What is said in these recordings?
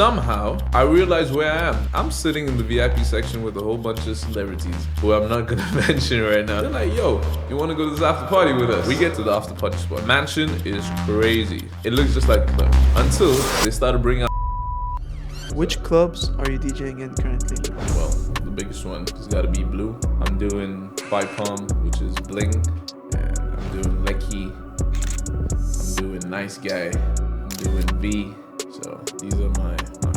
Somehow, I realized where I am. I'm sitting in the VIP section with a whole bunch of celebrities who I'm not gonna mention right now. They're like, yo, you wanna go to this after party with us? We get to the after party spot. Mansion is crazy. It looks just like a club. Until they started bringing out. Which clubs are you DJing in currently? Well, the biggest one has gotta be Blue. I'm doing Five Palm, which is Bling. And I'm doing Lecky. I'm doing Nice Guy. I'm doing V. So these are my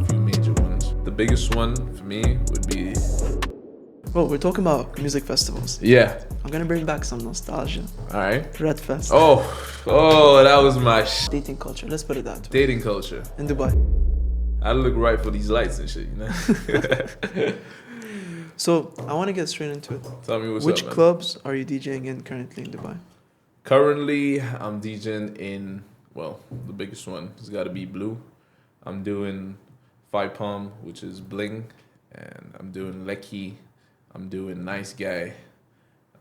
few major ones. The biggest one for me would be... Well, we're talking about music festivals. Yeah. I'm gonna bring back some nostalgia. Alright. RedFest. Oh, that was my Dating culture, let's put it that way. dating culture. In Dubai. I look right for these lights and shit, you know? So, I want to get straight into it. Tell me what's Which up, man. clubs are you DJing in currently in Dubai? Currently, I'm DJing in, well, the biggest one has got to be Blue. I'm doing Five Palm, which is Bling. And I'm doing Lecky. I'm doing Nice Guy.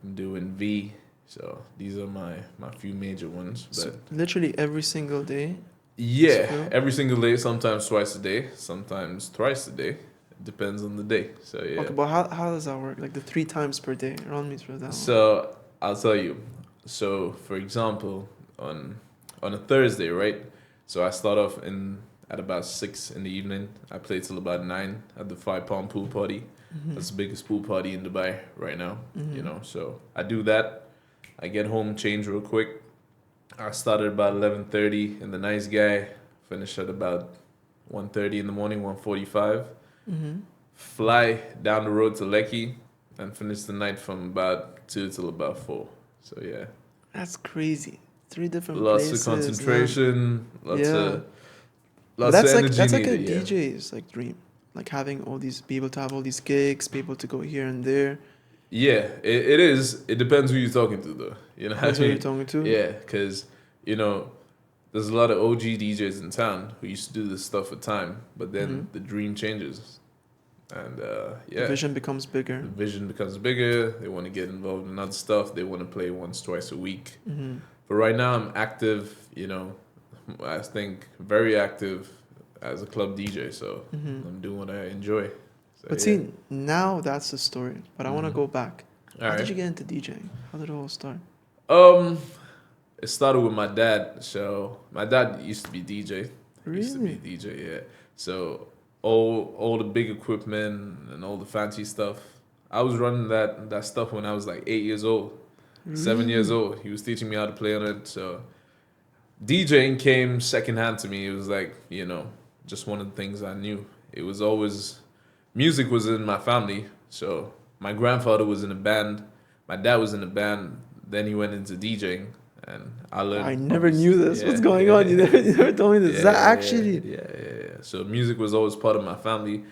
I'm doing V. So these are my few major ones. But So, literally every single day. yeah, every single day, sometimes twice a day, sometimes thrice a day. It depends on the day. So yeah. Okay, but how does that work? Like the 3 times per day? Run me through that. So I'll tell you. So for example, on a Thursday, right? So I start off at about 6 in the evening. I play till about 9 at the Five Palm pool party. Mm-hmm. That's the biggest pool party in Dubai right now. You know, so I do that. I get home, change real quick. I started about 11:30 in the Nice Guy. Finish at about 1:30 in the morning, 1:45. Mm-hmm. Fly down the road to Lecky and finish the night from about 2 till about 4. So yeah, That's crazy. 3 different lots places. of concentration, lots of But that's of like energy a needed, yeah. DJ's like dream. Like having all these, be able to have all these gigs, be able to go here and there. Yeah, it is. It depends who you're talking to, though. You know what I That's what mean? you're talking to? Yeah, because, you know, there's a lot of OG DJs in town who used to do this stuff for time, but then the dream changes. And, yeah. The vision becomes bigger. The vision becomes bigger. They want to get involved in other stuff. They want to play once, twice a week. Mm-hmm. But right now, I'm active, you know, I think very active as a club DJ. So I'm doing what I enjoy. So, But yeah. see, now that's the story. But I want to go back. How Alright. did you get into DJing? How did it all start? It started with my dad. So my dad used to be DJ. Really? Used to be DJ, yeah. So all the big equipment and all the fancy stuff. I was running that stuff when I was like 8 years old, 7 years old. He was teaching me how to play on it. So DJing came secondhand to me. It was like, you know, just one of the things I knew. It was always, music was in my family. So my grandfather was in a band. My dad was in a band. Then he went into DJing. And I learned. I never knew this. Yeah, What's going on? You never told me this. Is that actually? Yeah. So music was always part of my family.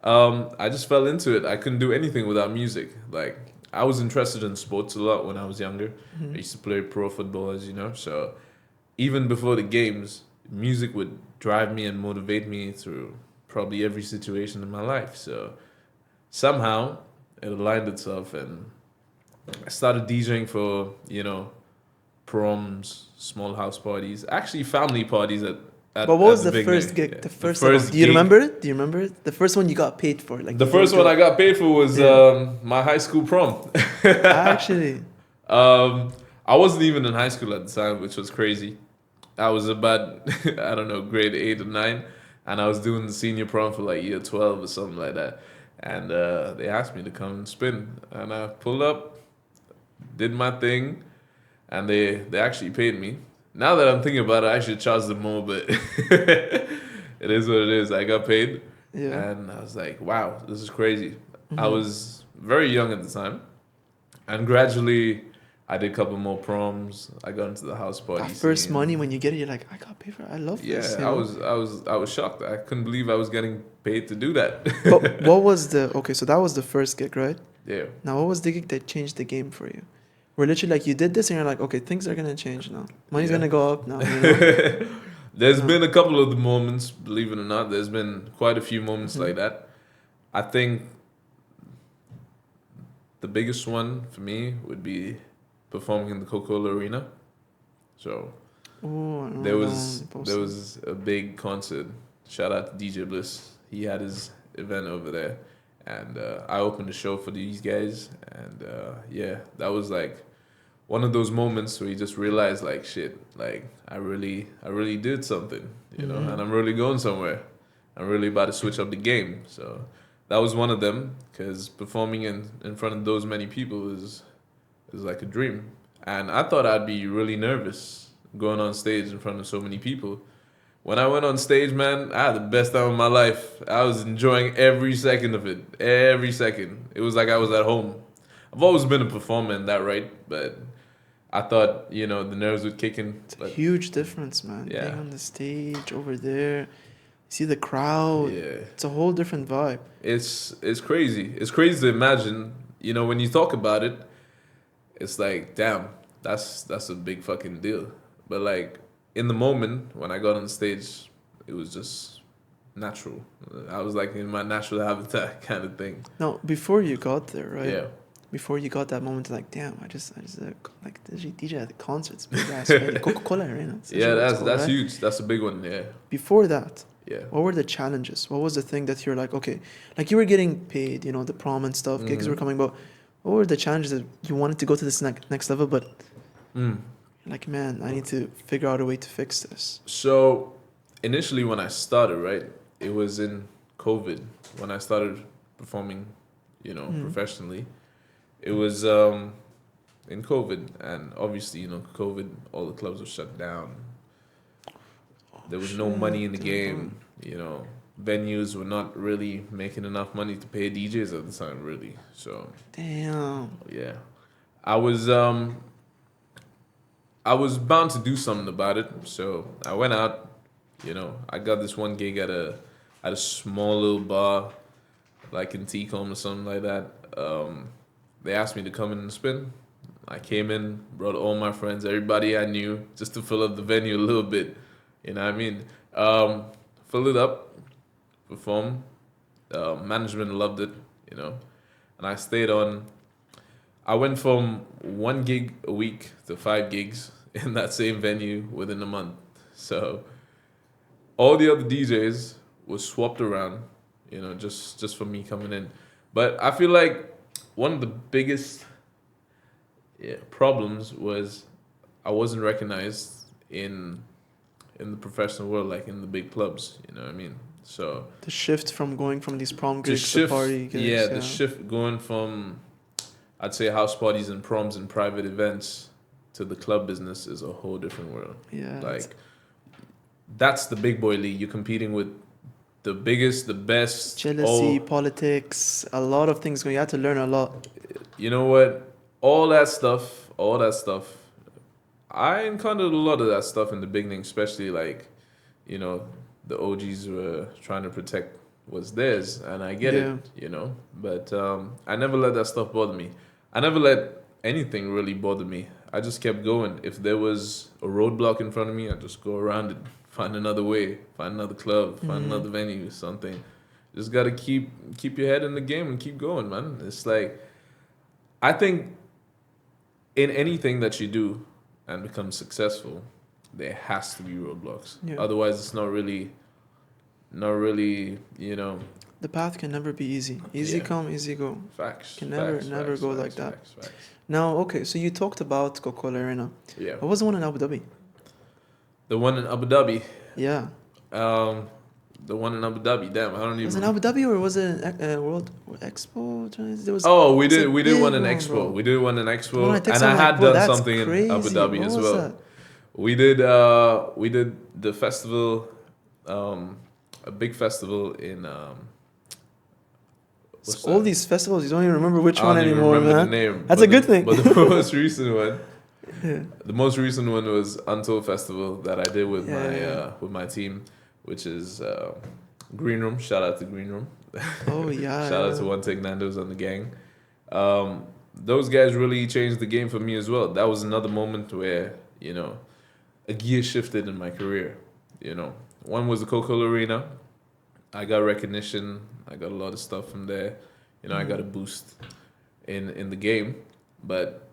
I just fell into it. I couldn't do anything without music. Like, I was interested in sports a lot when I was younger. I used to play pro football, as you know. So even before the games, music would drive me and motivate me through probably every situation in my life. So somehow it aligned itself, and I started DJing for, you know, proms, small house parties, actually family parties at But what was the the big first night. gig? Yeah. The first. first Do you gig- remember it? Do you remember it? The first one you got paid for, like The first one I got paid for was my high school prom. Actually, I wasn't even in high school at the time, which was crazy. I was about I don't know, grade 8 or 9, and I was doing the senior prom for like year 12 or something like that. And they asked me to come and spin, and I pulled up, did my thing, and they actually paid me. Now that I'm thinking about it, I should charge them more, but it is what it is. I got paid, yeah. and I was like, wow, this is crazy. I was very young at the time, and gradually I did a couple more proms. I got into the house party That first scene. money when you get it, you're like, I got paid for it. I love Yeah, this. I was shocked. I couldn't believe I was getting paid to do that. But what was so that was the first gig, right? Yeah. Now, what was the gig that changed the game for you? Where literally like you did this and you're like, okay, things are gonna change now. Money's Yeah. gonna go up now. You know? There's been a couple of the moments, believe it or not. There's been quite a few moments like that. I think the biggest one for me would be performing in the Coca-Cola Arena. So Ooh, I remember there that was one you there posted. was a big concert. Shout out to DJ Bliss. He had his event over there, and I opened the show for these guys. And yeah, that was like one of those moments where you just realize, like, shit, like I really did something, you know, and I'm really going somewhere. I'm really about to switch up the game. So that was one of them, because performing in front of those many people is like a dream. And I thought I'd be really nervous going on stage in front of so many people. When I went on stage, man, I had the best time of my life. I was enjoying every second of it. Every second. It was like I was at home. I've always been a performer in that, right? But I thought, you know, the nerves would kick in. It's a But huge difference, man. yeah. Being on the stage over there, see the crowd. Yeah. It's a whole different vibe. It's crazy. It's crazy to imagine. You know, when you talk about it, it's like, damn, that's a big fucking deal. But like in the moment when I got on stage, it was just natural. I was like in my natural habitat kind of thing. Now, before you got there, right? Yeah. Before you got that moment, like, damn, I just like DJ at the concerts, big ass Coca-Cola Arena. Yeah, that's right? huge. That's a big one. Yeah. Before that, Yeah. what were the challenges? What was the thing that you're like, okay, like you were getting paid, you know, the prom and stuff, gigs were coming, but what were the challenges that you wanted to go to this next level, but like, man, I need to figure out a way to fix this. So initially when I started, right, it was in COVID when I started performing, you know, professionally. It was in COVID, and obviously, you know, COVID, all the clubs were shut down. There was no money in the game, you know. Venues were not really making enough money to pay DJs at the time, really. So Damn. yeah, I was bound to do something about it. So I went out, you know. I got this one gig at a small little bar, like in Tecom or something like that. They asked me to come in and spin. I came in, brought all my friends, everybody I knew, just to fill up the venue a little bit. You know what I mean? Fill it up, perform. Management loved it, you know. And I stayed on. I went from 1 gig a week to 5 gigs in that same venue within a month. So all the other DJs was swapped around, you know, just for me coming in. But I feel like one of the biggest problems was I wasn't recognized in the professional world, like in the big clubs, you know what I mean? So the shift from going from these prom gigs shift, to party gigs. Yeah, the shift going from, I'd say, house parties and proms and private events to the club business is a whole different world. Yeah. Like, that's the big boy league. You're competing with the biggest, the best. Jealousy, politics, a lot of things. You had to learn a lot. You know what? All that stuff. I encountered a lot of that stuff in the beginning, especially like, you know, the OGs were trying to protect what's theirs, and I get it, you know. But I never let that stuff bother me. I never let anything really bother me. I just kept going. If there was a roadblock in front of me, I'd just go around it, find another way, find another club, find another venue, something. Just gotta keep your head in the game and keep going, man. It's like, I think in anything that you do and become successful, there has to be roadblocks. Yeah. Otherwise, it's not really, you know. The path can never be easy. Easy come, easy go. Facts. Can never go like that. Facts. Now, okay, so you talked about Coca-Cola Arena. Yeah. What was the one in Abu Dhabi? The one in Abu Dhabi. Yeah. The one in Abu Dhabi. Damn, I don't even. Was it in Abu Dhabi or was it World Expo? There was. We did one in Expo. Bro. We did one in Expo, When I and text I him, had like, bro, done that's something crazy. in Abu Dhabi What as was well. that? We did the festival, a big festival in. All these festivals, you don't even remember which one I don't even anymore, remember man. the name. That's a good thing. But the most recent one, Yeah. the most recent one was Untold Festival that I did with Yeah. with my team, which is Green Room. Shout out to Green Room. Oh yeah. Shout out to One Take Nando's and the gang. Those guys really changed the game for me as well. That was another moment where, you know, a gear shifted in my career. You know, one was the Coca-Cola Arena. I got recognition. I got a lot of stuff from there. You know, I got a boost in the game. But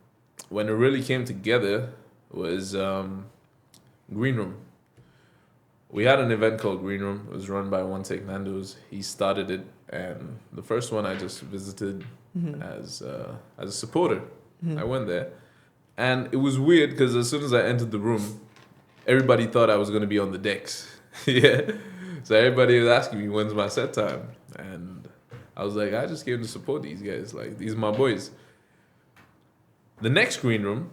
when it really came together was Green Room. we had an event called Green Room. It was run by One Take Nando's. He started it, and the first one I just visited as a supporter. I went there, and it was weird because as soon as I entered the room, everybody thought I was going to be on the decks. Yeah, so everybody was asking me when's my set time, and I was like, I just came to support these guys. Like, these are my boys. The next Green Room,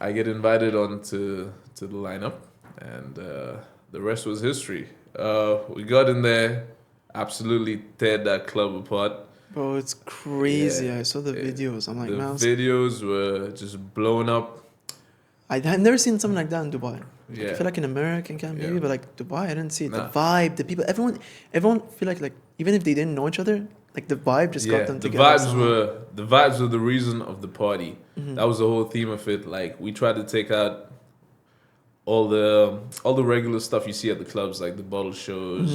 I get invited on to the lineup, and the rest was history. We got in there, absolutely teared that club apart. Bro, it's crazy. Yeah, I saw the videos. I'm like, the man, videos were just blown up. I've never seen something like that in Dubai. Like, Yeah. I feel like in America, maybe, Yeah. but like Dubai, I didn't see it. The Nah. vibe, the people, everyone feel like even if they didn't know each other, like the vibe just got them together. The vibes were the reason of the party. That was the whole theme of it. Like, we tried to take out all the regular stuff you see at the clubs, like the bottle shows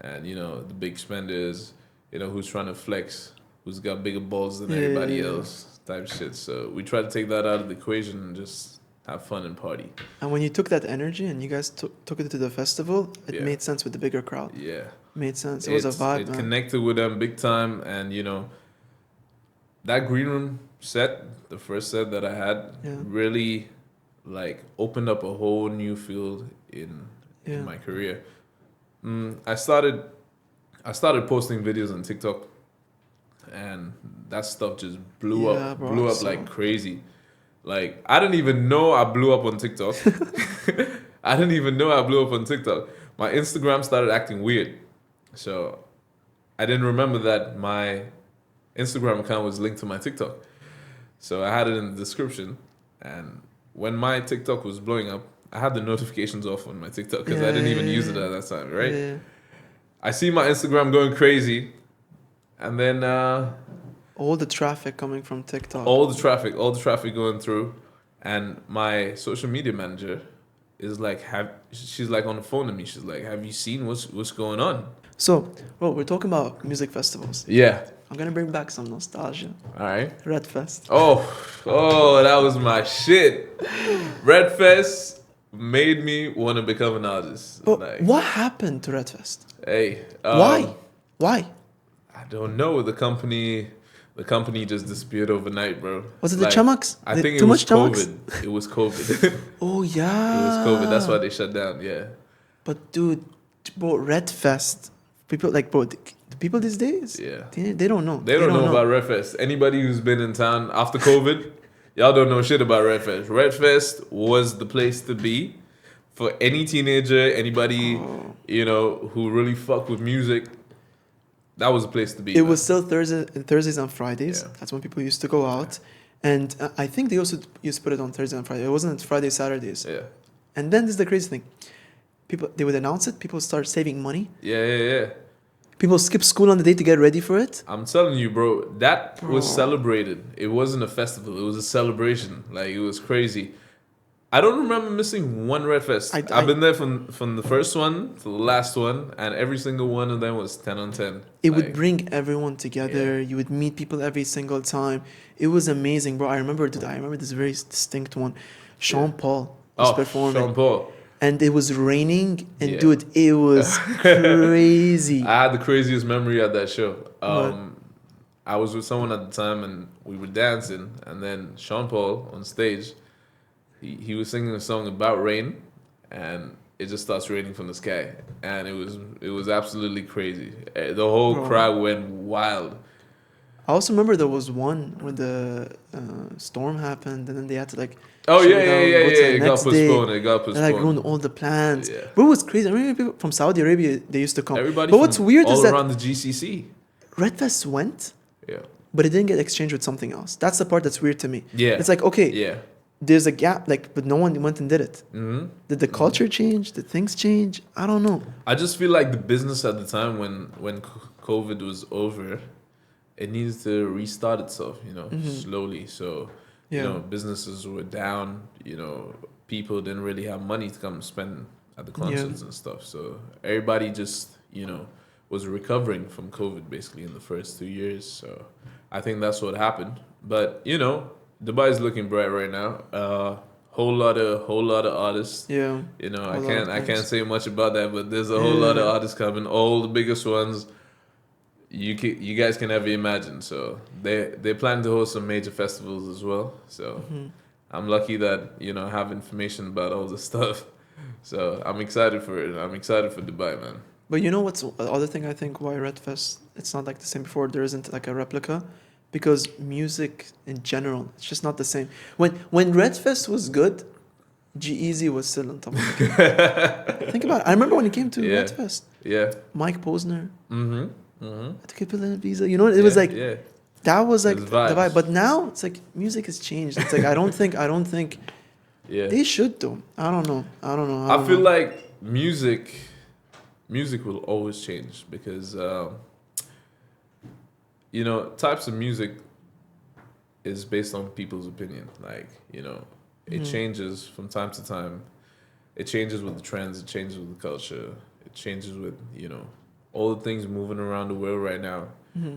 and the big spenders, who's trying to flex, who's got bigger balls than everybody else type shit. So we tried to take that out of the equation and just have fun and party. And when you took that energy and you guys took it to the festival, it Yeah. made sense with the bigger crowd. Yeah. Made sense. It was a vibe, It man. connected with them big time, and that Green Room set, the first set that I had, really like opened up a whole new field in my career. I started posting videos on TikTok, and that stuff just blew up like crazy. Like, I didn't even know I blew up on TikTok. I didn't even know I blew up on TikTok. My Instagram started acting weird. So I didn't remember that my Instagram account was linked to my TikTok. So I had it in the description. And when my TikTok was blowing up, I had the notifications off on my TikTok because I didn't even use it at that time, right? Yeah. I see my Instagram going crazy. And then all the traffic coming from TikTok. all the traffic going through. And my social media manager is like, she's like on the phone to me. She's like, have you seen what's going on? So, bro, we're talking about music festivals. Yeah. I'm gonna bring back some nostalgia. All right. RedFest. Oh, that was my shit. RedFest made me want to become an artist. But Like, what happened to RedFest? hey, Why? I don't know. The company just disappeared overnight, bro. Was it the Chamaks? I think too it was much Chamaks? COVID. It was COVID. Oh yeah. It was COVID. That's why they shut down. Yeah. But dude, bro, RedFest. People like, bro, the people these days. Yeah. They don't know. They don't know about RedFest. Anybody who's been in town after COVID, y'all don't know shit about RedFest. RedFest was the place to be for any teenager, anybody who really fuck with music. That was the place to be. It was still Thursdays and Fridays. Yeah. That's when people used to go out, and I think they also used to put it on Thursday and Friday. It wasn't Friday, Saturdays. Yeah. And then this is the crazy thing. They would announce it. People start saving money. Yeah. People skip school on the day to get ready for it. I'm telling you, bro, that was celebrated. It wasn't a festival. It was a celebration. Like, it was crazy. I don't remember missing one RedFest. I've been there from the first one to the last one, and every single one of them was 10 on 10. It would bring everyone together. Yeah. You would meet people every single time. It was amazing, bro. I remember this very distinct one. Sean Paul was performing. Sean Paul. And it was raining, and dude, it was crazy. I had the craziest memory at that show. I was with someone at the time, and we were dancing, and then Sean Paul on stage, he was singing a song about rain, and it just starts raining from the sky, and it was absolutely crazy. The whole crowd went wild. I also remember there was one when the storm happened, and then they had to like. Oh yeah. It got postponed. And like ruined all the plans. Yeah. But it was crazy. I remember people from Saudi Arabia, they used to come. Everybody. But what's weird is that all around the GCC. RedFest went. Yeah. But it didn't get exchanged with something else. That's the part that's weird to me. Yeah. It's like, okay. Yeah. There's a gap, like, but no one went and did it. Mm-hmm. Did the culture change? Did things change? I don't know. I just feel like the business at the time when COVID was over, it needs to restart itself, slowly. So, businesses were down, people didn't really have money to come spend at the concerts and stuff. So everybody just, was recovering from COVID basically in the first 2 years. So I think that's what happened. But, Dubai is looking bright right now. whole lot of artists. Yeah. You know, A lot of I can't things. say much about that, but there's a whole lot of artists coming. All the biggest ones you guys can ever imagine. So they plan to host some major festivals as well. So I'm lucky that I have information about all this stuff. So I'm excited for it. I'm excited for Dubai, man. But you know what's the other thing I think why RedFest it's not like the same before, there isn't like a replica, because music in general it's just not the same. When RedFest was good, G-Eazy was still on top of the game. Think about it. I remember when he came to RedFest. Yeah. Mike Posner. Mm-hmm. I took a pill and a visa. You know, it was like that was like It's the vibes. vibe. But now it's like music has changed. It's like I don't think Yeah. they should though. I don't know. I feel like music will always change because types of music is based on people's opinion. Like, it changes from time to time. It changes with the trends, it changes with the culture, it changes with, all the things moving around the world right now.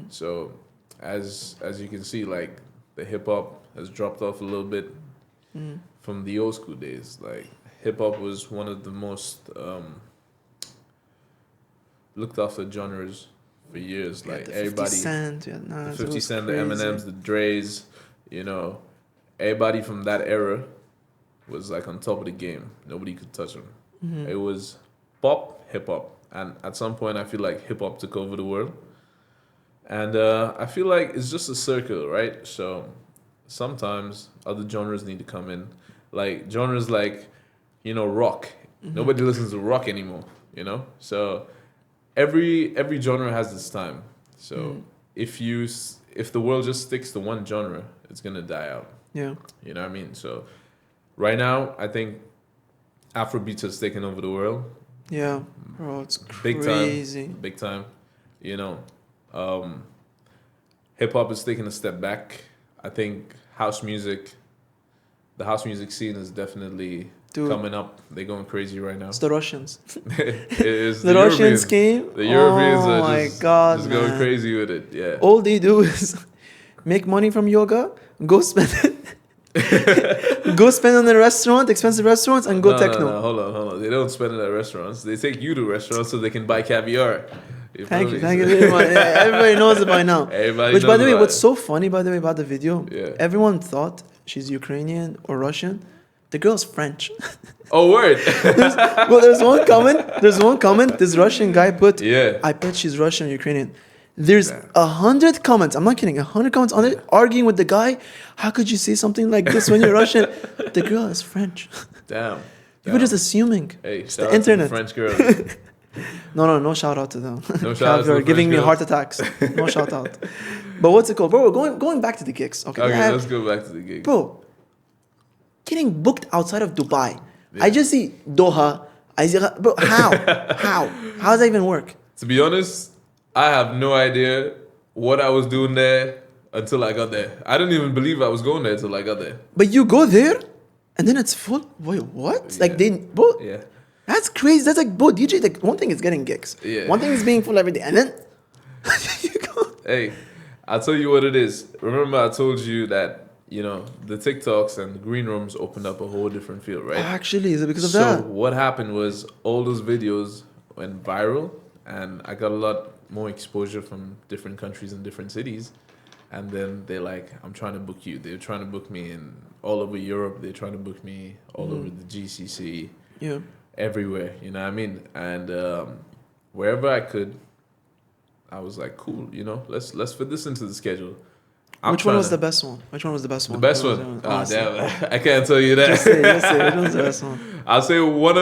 So as you can see, like the hip hop has dropped off a little bit from the old school days. Like hip hop was one of the most looked after genres for years. Yeah, Like the 50 everybody, Cent, the it 50 was Cent, the crazy. Eminems, the Dre's, everybody from that era was like on top of the game. Nobody could touch them. It was pop, hip hop, and at some point I feel like hip hop took over the world. And I feel like it's just a circle, right? So sometimes other genres need to come in, like genres like rock. Nobody listens to rock anymore, So every genre has its time. So if the world just sticks to one genre, it's gonna die out. Yeah. You know what I mean? So right now, I think Afrobeats has taken over the world. Yeah, bro, it's Big crazy. time. Big time. Hip hop is taking a step back. I think the house music scene is definitely coming up. They're going crazy right now. It's the Russians. It is The Russians came. The Europeans oh are my just, God, just going man. crazy with it. Yeah. All they do is make money from yoga, go spend it. Go spend on the restaurant, expensive restaurants, and go techno. No, hold on. They don't spend it at restaurants. They take you to restaurants so they can buy caviar. Thank you very much. Yeah, everybody knows it by now. Which, by the way, what's so funny, by the way, about the video, everyone thought she's Ukrainian or Russian. The girl's French. Oh, word. There's one comment. This Russian guy put, Yeah. I bet she's Russian or Ukrainian. There's 100 comments. I'm not kidding. 100 comments on it arguing with the guy. How could you say something like this when you're Russian? The girl is French. Damn. People just assuming. Hey, It's shout the out internet. to the French girls. No shout out to them. No shout out to They're the giving French me heart girls. attacks. No shout out. But what's it called, bro? We're going back to the gigs. Okay, Okay, let's go back to the gig. bro. Getting booked outside of Dubai. I just see Doha. Bro, how does that even work? To be honest, I have no idea what I was doing there until I got there. I didn't even believe I was going there until I got there. But you go there, and then it's full. Wait, what? Like bro. Yeah. That's crazy. That's like, bro, DJ. Like, one thing is getting gigs. Yeah. One thing is being full every day, and then you go. Hey, I'll tell you what it is. Remember I told you that, the TikToks and the green rooms opened up a whole different field, right? Actually, is it because of So that? what happened was all those videos went viral, and I got a lot more exposure from different countries and different cities. And then they're like, I'm trying to book you. They're trying to book me in all over Europe. They're trying to book me all over the GCC, Yeah. everywhere. You know what I mean? And wherever I could, I was like, cool. Let's fit this into the schedule. Which one was the best one? Which one was the best one? The best one? Ah, damn! I can't tell you that. Just say. Which one's the best one? I'll say one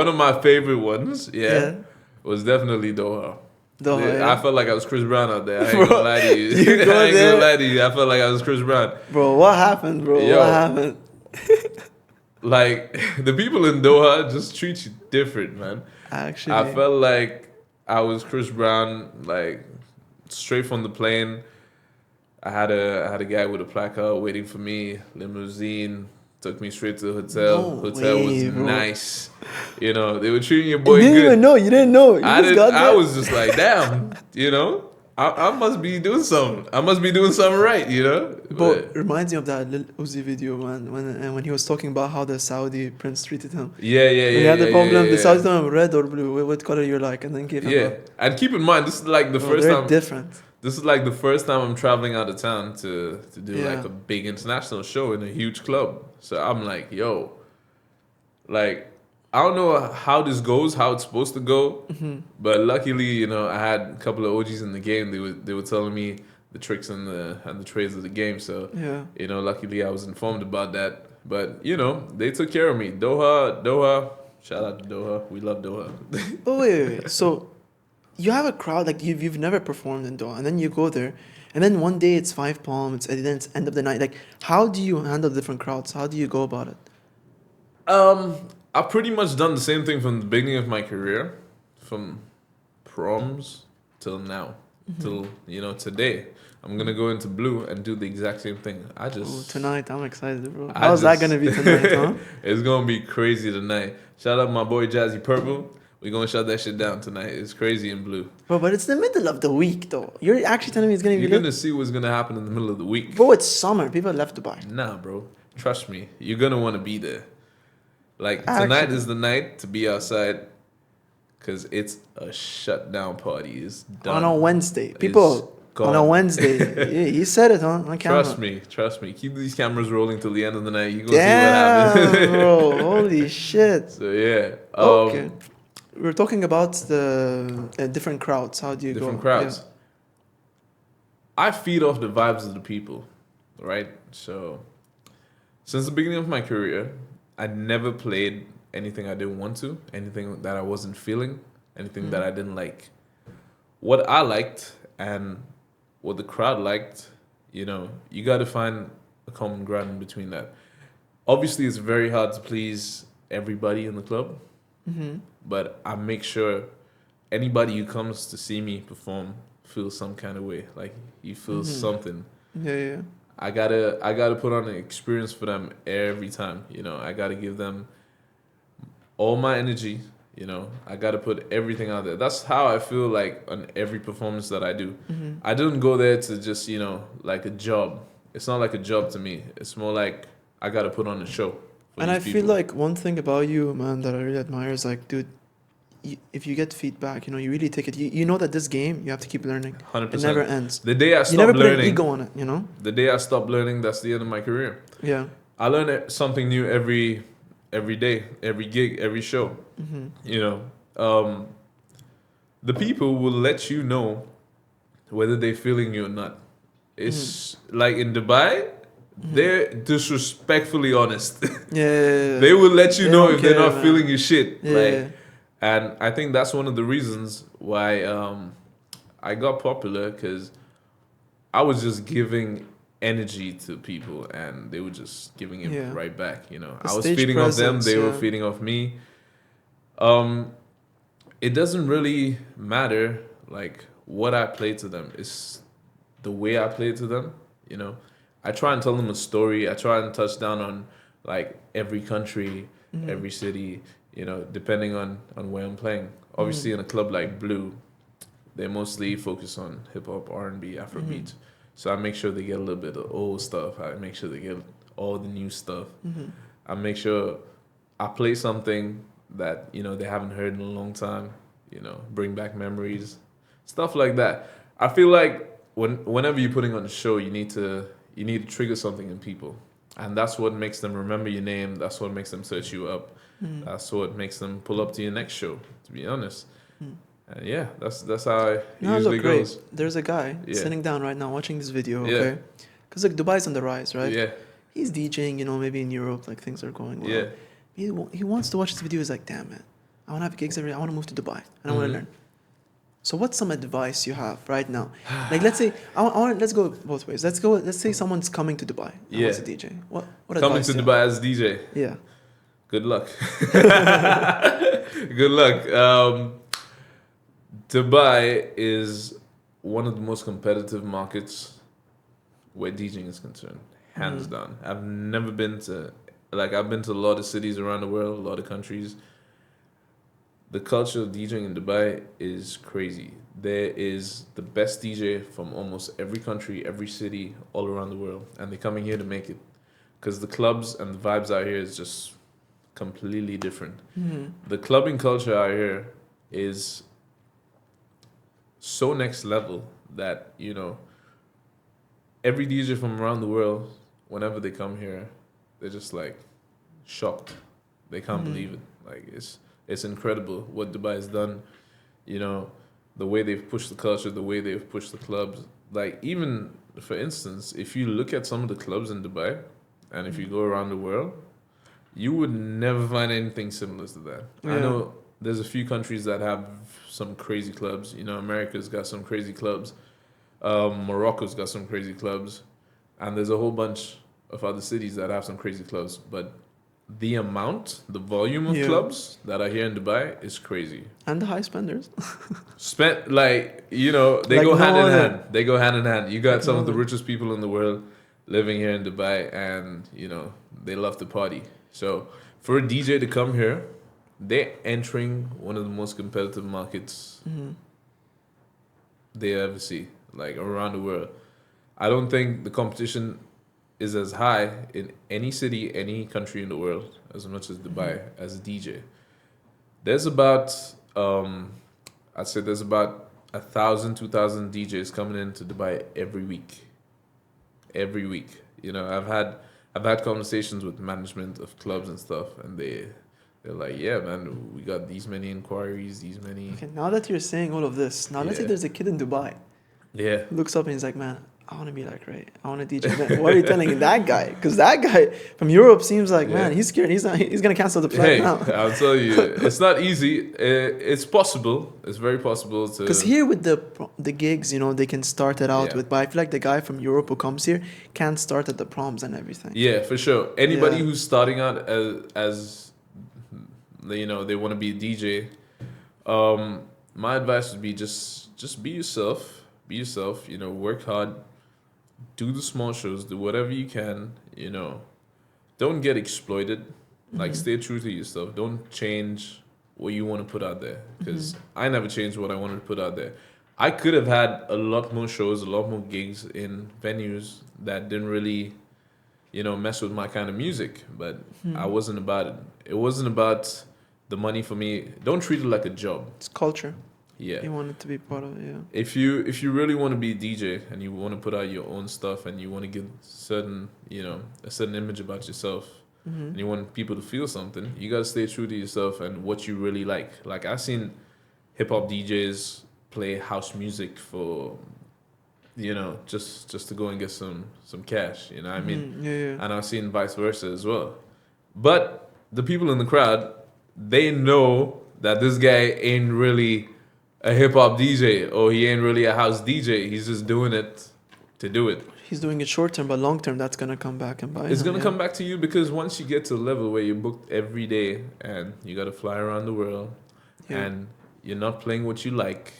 of my favorite ones. Yeah. Was definitely Doha. Doha, yeah. I felt like I was Chris Brown out there. I ain't gonna lie to you. You go I ain't there? gonna lie to you. I felt like I was Chris Brown. Bro, what happened, bro? Yo. What happened? Like the people in Doha just treat you different, man. Actually, I felt like I was Chris Brown, like straight from the plane. I had a guy with a placard waiting for me, limousine, took me straight to the hotel. No Hotel way, was bro. nice. They were treating your you boy didn't good. even know. You didn't know. You I just got there. was just like, damn, I must be doing something. I must be doing something right, you know. But reminds me of that Lil Uzi video, man, when he was talking about how the Saudi prince treated him. Yeah, yeah, When he yeah, had the yeah, problem, the yeah, Saudi yeah. told him red or blue, what color you like, and then gave him Yeah, and keep in mind, this is like the bro, first they're time. different. This is like the first time I'm traveling out of town to do like Yeah. a big international show in a huge club. So I'm like, yo, like I don't know how this goes, how it's supposed to go, but luckily, you know, I had a couple of OGs in the game. They were telling me the tricks and the trades of the game. So Yeah. you know, luckily I was informed about that. But you know, they took care of me. Doha, shout out to Doha. We love Doha. But wait. So you have a crowd like you've never performed in Doha, and then you go there, and then one day it's Five Palms, and then it's end of the night. Like, how do you handle different crowds? How do you go about it? I've pretty much done the same thing from the beginning of my career, from proms till now, till you know today. I'm gonna go into blue and do the exact same thing. Oh, tonight I'm excited, bro. I How's that just- gonna be tonight, huh? It's gonna be crazy tonight. Shout out my boy Jazzy Purple. We're gonna shut that shit down tonight. It's crazy in blue. Bro, but it's the middle of the week, though. You're actually telling me it's gonna be You're lit? gonna see what's gonna happen in the middle of the week. Bro, it's summer. People left Dubai. Nah, bro. Trust me. You're gonna want to be there. Like tonight Actually. is the night to be outside, cause it's a shutdown party. It's done. On a Wednesday. People, gone. on a Wednesday. Yeah, he said it, huh? On camera. Trust me. Keep these cameras rolling till the end of the night. You're gonna Damn, see what happens. bro. Holy shit. So yeah. Okay. We're talking about the different crowds. How do you Different go? crowds. I feed off the vibes of the people, right? So since the beginning of my career, I never played anything I didn't want to, anything that I wasn't feeling, anything that I didn't like. What I liked and what the crowd liked, you know, you got to find a common ground in between that. Obviously, it's very hard to please everybody in the club, but I make sure anybody who comes to see me perform feels some kind of way, like you feel something. Yeah, yeah. I gotta put on an experience for them every time. You know, I gotta give them all my energy. You know, I gotta put everything out there. That's how I feel like on every performance that I do. I didn't go there to just, you know, like a job. It's not like a job to me. It's more like I gotta put on a show. And I feel like one thing about you, man, that I really admire is like, dude, if you get feedback, you know, you really take it. You know that this game, you have to keep learning. 100%. It never ends. The day I You stopped never put an learning, ego on it, you know? the day I stopped learning, that's the end of my career. Yeah. I learn something new every day, every gig, every show. You know, the people will let you know whether they're feeling you or not. It's like in Dubai, they're disrespectfully honest. Yeah. They will let you They know don't if they're care, not man. feeling your shit. Yeah. Like, and I think that's one of the reasons why I got popular, because I was just giving energy to people and they were just giving it Yeah. right back. You know, The I was stage feeding off them, presence, they were yeah. feeding off me. It doesn't really matter like what I play to them. It's the way I play to them. You know, I try and tell them a story. I try and touch down on like every country, every city, you know, depending on where I'm playing. Obviously, in a club like Blue, they mostly focus on hip hop, R&B, Afrobeat. So I make sure they get a little bit of old stuff. I make sure they get all the new stuff. I make sure I play something that, you know, they haven't heard in a long time. You know, bring back memories, stuff like that. I feel like whenever you're putting on a show, you need to trigger something in people, and that's what makes them remember your name. That's what makes them search you up. That's what makes them pull up to your next show. To be honest, and yeah, that's how it usually goes. There's a guy Yeah. sitting down right now watching this video. Yeah. Okay, because like Dubai's on the rise, right? Yeah, He's DJing, you know, maybe in Europe, like things are going well. yeah. He wants to watch this video. He's like, damn man, I want to have gigs I want to move to Dubai and I want to learn. So what's some advice you have right now? Like, let's say let's go both ways. Let's say someone's coming to Dubai and Yeah. wants to DJ. What Coming advice to do you Dubai as a DJ. have? Yeah. Good luck. Good luck. Dubai is one of the most competitive markets where DJing is concerned, hands down. I've never been to, I've been to a lot of cities around the world, a lot of countries. the culture of DJing in Dubai is crazy. There is the best DJ from almost every country, every city, all around the world, and they're coming here to make it. Because the clubs and the vibes out here is just completely different. The clubbing culture out here is so next level that, you know, every DJ from around the world, whenever they come here, they're just like shocked. They can't believe it. Like it's incredible what Dubai has done. You know, the way they've pushed the culture, the way they've pushed the clubs. Like even for instance, if you look at some of the clubs in Dubai, and if you go around the world, you would never find anything similar to that. Yeah. I know there's a few countries that have some crazy clubs. You know, America's got some crazy clubs. Morocco's got some crazy clubs, and there's a whole bunch of other cities that have some crazy clubs. But the volume of clubs that are here in Dubai is crazy. And the high spenders. Spent like, you know, they Like go no hand in other. hand. They go hand in hand. You got some of the other. richest people in the world living here in Dubai, and you know they love to party. So for a DJ to come here, they're entering one of the most competitive markets they ever see, like around the world. I don't think the competition is as high in any city, any country in the world as much as Dubai as a DJ. There's about I'd say there's about 1,000, 2,000 DJs coming into Dubai every week. Every week. You know, I've had conversations with management of clubs and stuff, and they're like, yeah, man, we got these many inquiries, these many. Okay, now that you're saying all of this, now let's say Yeah. there's a kid in Dubai Yeah. who looks up and he's like, man, I want to be like Ray. I want to DJ. Man, what are you telling that guy? Because that guy from Europe seems like, Yeah. man, he's scared. He's gonna cancel the flight Hey, now. I'll tell you, it's not easy. It's possible. It's very possible to. Because here with the gigs, you know, they can start it out Yeah. with. But I feel like the guy from Europe who comes here can't start at the proms and everything. Yeah, for sure. Anybody Yeah. who's starting out as you know, they want to be a DJ. My advice would be just be yourself. Be yourself. You know, work hard. Do the small shows. Do whatever you can. You know, don't get exploited. Like, stay true to yourself. Don't change what you want to put out there. Because I never changed what I wanted to put out there. I could have had a lot more shows, a lot more gigs in venues that didn't really, you know, mess with my kind of music. But I wasn't about it. It wasn't about the money for me. Don't treat it like a job. It's culture. Yeah. You want it to be part of it, yeah. If you really want to be a DJ and you want to put out your own stuff and you want to give certain, you know, a certain image about yourself, and you want people to feel something, you gotta stay true to yourself and what you really like. Like, I've seen hip hop DJs play house music for, you know, just to go and get some cash. You know what I mean? Yeah. And I've seen vice versa as well. But the people in the crowd, they know that this guy ain't really a hip hop DJ or he ain't really a house DJ. He's just doing it to do it. He's doing it short term, but long term, that's gonna come back and bite It's him, gonna yeah. come back to you, because once you get to a level where you're booked every day and you gotta fly around the world and you're not playing what you like,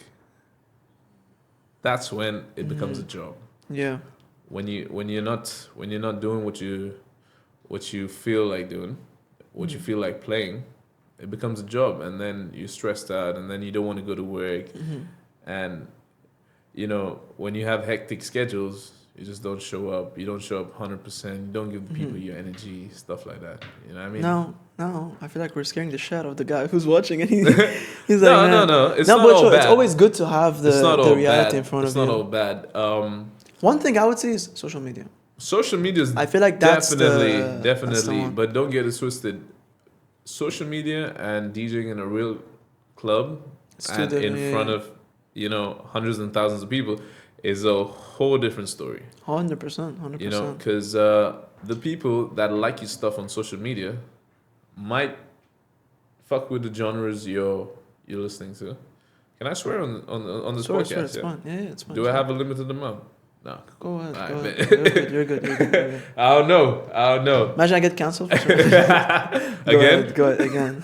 that's when it becomes a job. Yeah. When you're not doing what you feel like doing, what you feel like playing, it becomes a job, and then you're stressed out, and then you don't want to go to work. And you know, when you have hectic schedules, you just don't show up. You don't show up 100%. You don't give the people your energy, stuff like that. You know what I mean? No. I feel like we're scaring the shit out of the guy who's watching, and he's No, like, man. no. It's No, not but all sure, bad. it's always good to have It's not all the reality bad. in front It's of you. not all bad. One thing I would say is social media. Social media is I feel like that's that's the definitely, one. but don't get it twisted. Social media and DJing in a real club It's two and different, in front of, you know, hundreds and thousands of people is a whole different story. 100%. You know, because the people that like your stuff on social media might fuck with the genres you're listening to. Can I swear on this Sure, podcast? it's fine. Yeah, it's fine. Do I have a limited amount? No. Go ahead. All Go right, ahead. You're good. I don't know. Imagine I get cancelled for sure. Again? Go ahead, again.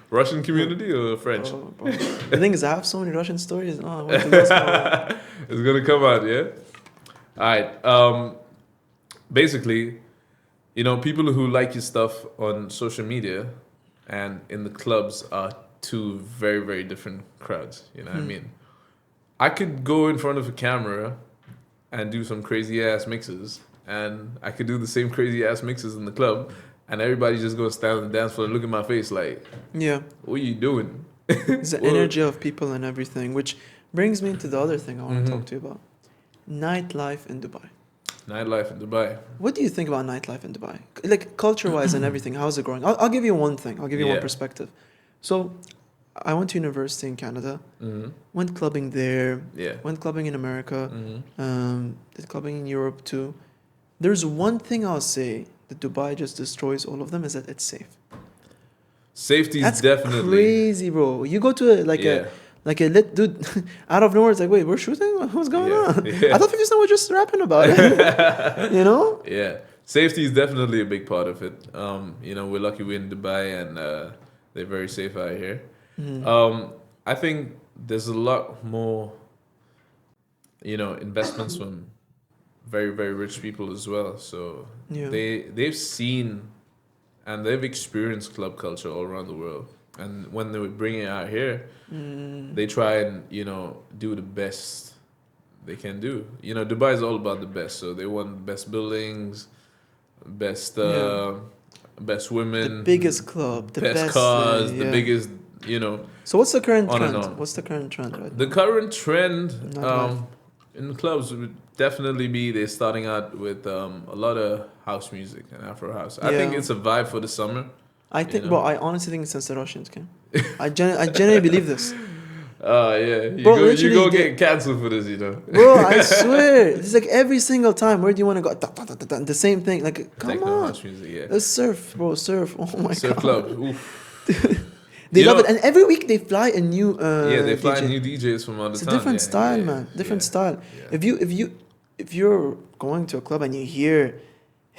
Russian community or French? Bro. The thing is, I have so many Russian stories. Oh, I want to go. It's gonna come out, yeah. All right. Basically, you know, people who like your stuff on social media and in the clubs are two very, very different crowds. You know what I Hmm. mean? I could go in front of a camera and do some crazy ass mixes, and I could do the same crazy ass mixes in the club, and everybody's just gonna stand on the dance floor and look at my face like, Yeah. "What are you doing?" It's the Well, energy of people and everything, which brings me to the other thing I want to mhm. talk to you about. Nightlife in Dubai. Nightlife in Dubai. What do you think about nightlife in Dubai? Like culture-wise and everything, how's it growing? I'll give you one thing. I'll give you one Yeah. perspective. So, I went to university in Canada. Mm-hmm. Went clubbing there. Yeah. Went clubbing in America. Mm-hmm. Did clubbing in Europe too. There's one thing I'll say that Dubai just destroys all of them is that it's safe. Safety is That's definitely. crazy, bro. You go to Yeah. a lit dude out of nowhere. It's like, wait, we're shooting. What's going Yeah. on? Yeah. I thought 50 Cent was just rapping about it. You know? Yeah, safety is definitely a big part of it. We're lucky we're in Dubai and they're very safe out here. I think there's a lot more, investments from very, very rich people as well. So Yeah. they've seen and they've experienced club culture all around the world. And when they bring it out here, they try and do the best they can do. Dubai is all about the best, so they want the best buildings, best best women, The biggest club, the best cars, yeah. the biggest, So what's the current on and trend? on. What's the current trend right The now? current trend Nightlife. in the clubs would definitely be they're starting out with a lot of house music and Afro house. I think Yeah. it's a vibe for the summer. I think, know? bro, I honestly think it's since the Russians came. I genuinely believe this. Yeah, Bro, you literally, go they- get canceled for this, Bro, I swear. It's like every single time. Where do you want to go? Da, da, da, da, da, the same thing. Like, come Techno on. house music, yeah. Let's surf, bro. Surf. Oh my Surf god. club. Oof. They You love know- it. And every week they fly a new Yeah, they fly DJ. new DJs from out of It's a town. different yeah, style, yeah, man. Different yeah, style. yeah. If you're going to a club and you hear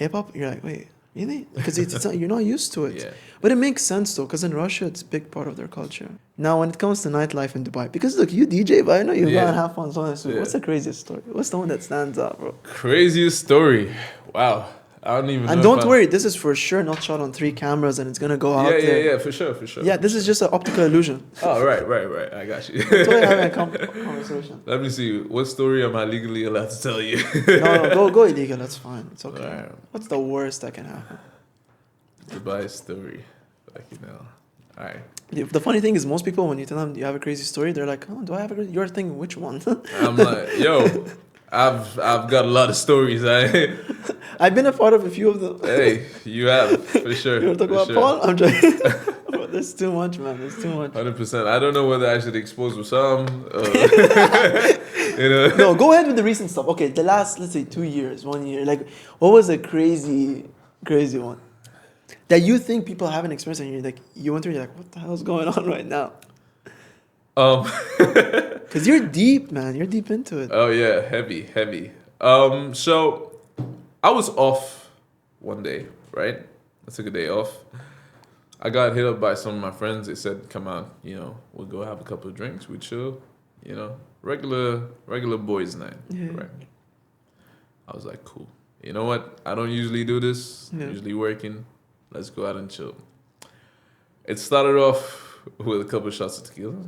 hip hop, you're like, wait, really? Because it's not, you're not used to it. Yeah. But it makes sense though, because in Russia it's a big part of their culture. Now, when it comes to nightlife in Dubai, because look, you DJ, but I know you go Yeah. and have fun. So on. Yeah. What's the craziest story? What's the one that stands out, bro? Craziest story. Wow. I don't even know. And if don't I'm- worry, this is for sure not shot on 3 cameras and it's gonna go out Yeah, there. yeah, for sure, for sure. Yeah, this is just an optical illusion. Oh, right. I got you. Totally having a conversation. Let me see. What story am I legally allowed to tell you? No, go illegal. That's fine. It's okay. Alright. What's the worst that can happen? Dubai story. All right. The funny thing is, most people, when you tell them you have a crazy story, they're like, "Oh, do I have a crazy?" You're thinking, which one? I'm like, yo, I've got a lot of stories. I've been a part of a few of them. Hey, you have for sure. You want to talk for about sure. Paul? I'm joking. But there's too much, man. There's too much. 100%. I don't know whether I should expose with some. No, go ahead with the recent stuff. Okay, the last, let's say, 2 years, 1 year. Like, what was a crazy one that you think people haven't experienced, and you're like, you went through, you're like, what the hell is going on right now? Because you're deep, man. You're deep into it. Oh yeah, heavy. So I was off one day, right? I took a day off. I got hit up by some of my friends. They said, "Come out, we'll go have a couple of drinks, we chill, regular boys' night." Yeah. Right. I was like, "Cool. You know what? I don't usually do this. Yeah. I'm usually working. Let's go out and chill." It started off with a couple of shots of tequila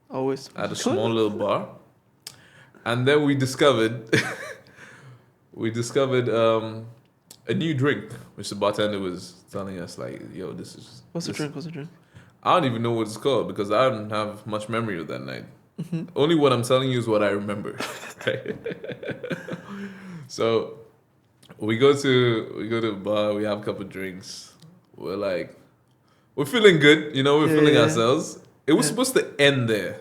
Always. at a small little bar, and then we discovered a new drink, which the bartender was telling us like, "Yo, this is." What's the drink? What's the drink? I don't even know what it's called because I don't have much memory of that night. Only what I'm telling you is what I remember. Right? So we go to the bar. We have a couple of drinks. We're feeling good. We're Yeah, feeling yeah. ourselves. It was Yeah. supposed to end there.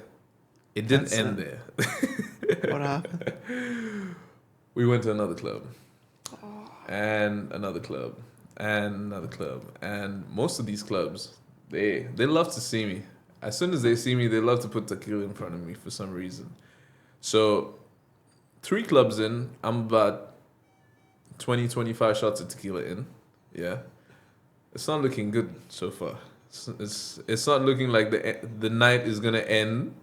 It didn't That's end sad. there. What happened? We went to another club, and another club, and another club, and most of these clubs, they love to see me. As soon as they see me, they love to put tequila in front of me for some reason. So, 3 clubs in, I'm about 20, 25 shots of tequila in. Yeah, it's not looking good so far. It's not looking like the night is gonna end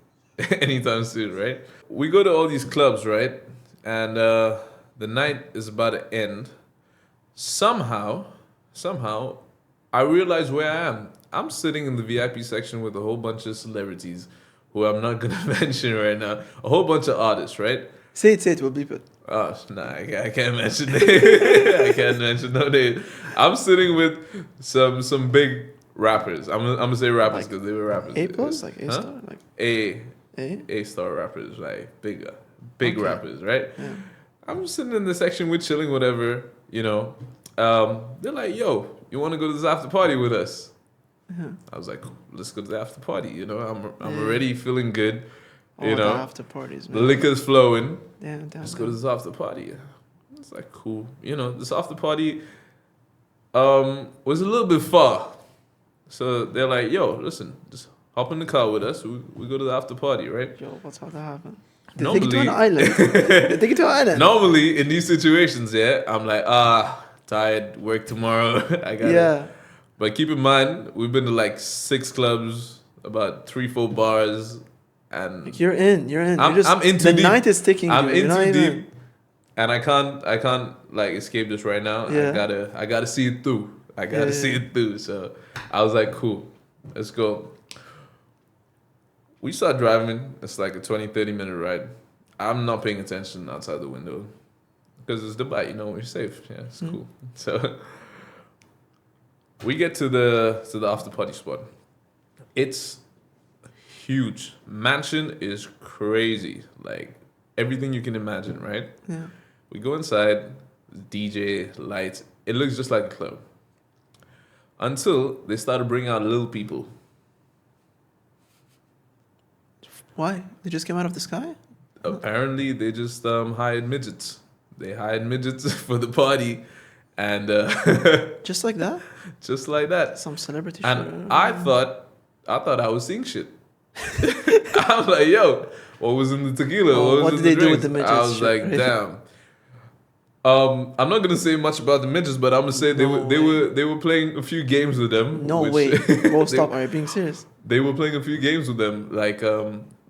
anytime soon, right? We go to all these clubs, right? And the night is about to end. Somehow, I realize where I am. I'm sitting in the VIP section with a whole bunch of celebrities who I'm not gonna mention right now. A whole bunch of artists, right? Say it. We'll bleep it. Oh, nah, I can't mention it. I can't mention no name. I'm sitting with some big rappers. I'm gonna say rappers because they were rappers. A plus, like A star, like A star rappers, like big Okay. rappers, right? Yeah. I'm sitting in the section, we're chilling, whatever, you know. They're like, "Yo, you want to go to this after party with us?" Yeah. I was like, "Let's go to the after party." You know, I'm Yeah. already feeling good. All You know, the after parties, the man. liquor's flowing. Damn. Let's go to this after party. It's like cool. You know, this after party was a little bit far. So they're like, yo, listen, just hop in the car with us. We go to the after party, right? Yo, what's about to happen? They take it to an Normally, island. They take it to an island. normally in these situations, yeah, I'm like, tired, work tomorrow. I got Yeah. But keep in mind, we've been to like 6 clubs, about 3-4 bars, and Like you're in. I'm in too the deep. night is ticking. I'm you. in You're not too even- deep, and I can't like escape this right now. Yeah. I gotta see it through. I gotta see it through. So I was like, cool, let's go. We start driving. It's like a 20-30 minute ride. I'm not paying attention outside the window because it's Dubai. You know, we're safe. Yeah, it's cool. So we get to the after party spot. It's huge. Mansion is crazy. Like everything you can imagine, right? Yeah. We go inside, DJ, lights. It looks just like a club. Until they started bringing out little people. Why? They just came out of the sky? Apparently, they just hired midgets. They hired midgets for the party, and Just like that? just like that. Some celebrity And shit. I thought I was seeing shit. I'm like, yo, what was in the tequila? Oh, what was did in they do with drinks? the midgets I was shit, like, right? damn. I'm not gonna say much about the midgets, but I'm gonna say they were playing a few games with them. No which- way. Bro, they- stop. Are you being serious? They were playing a few games with them, like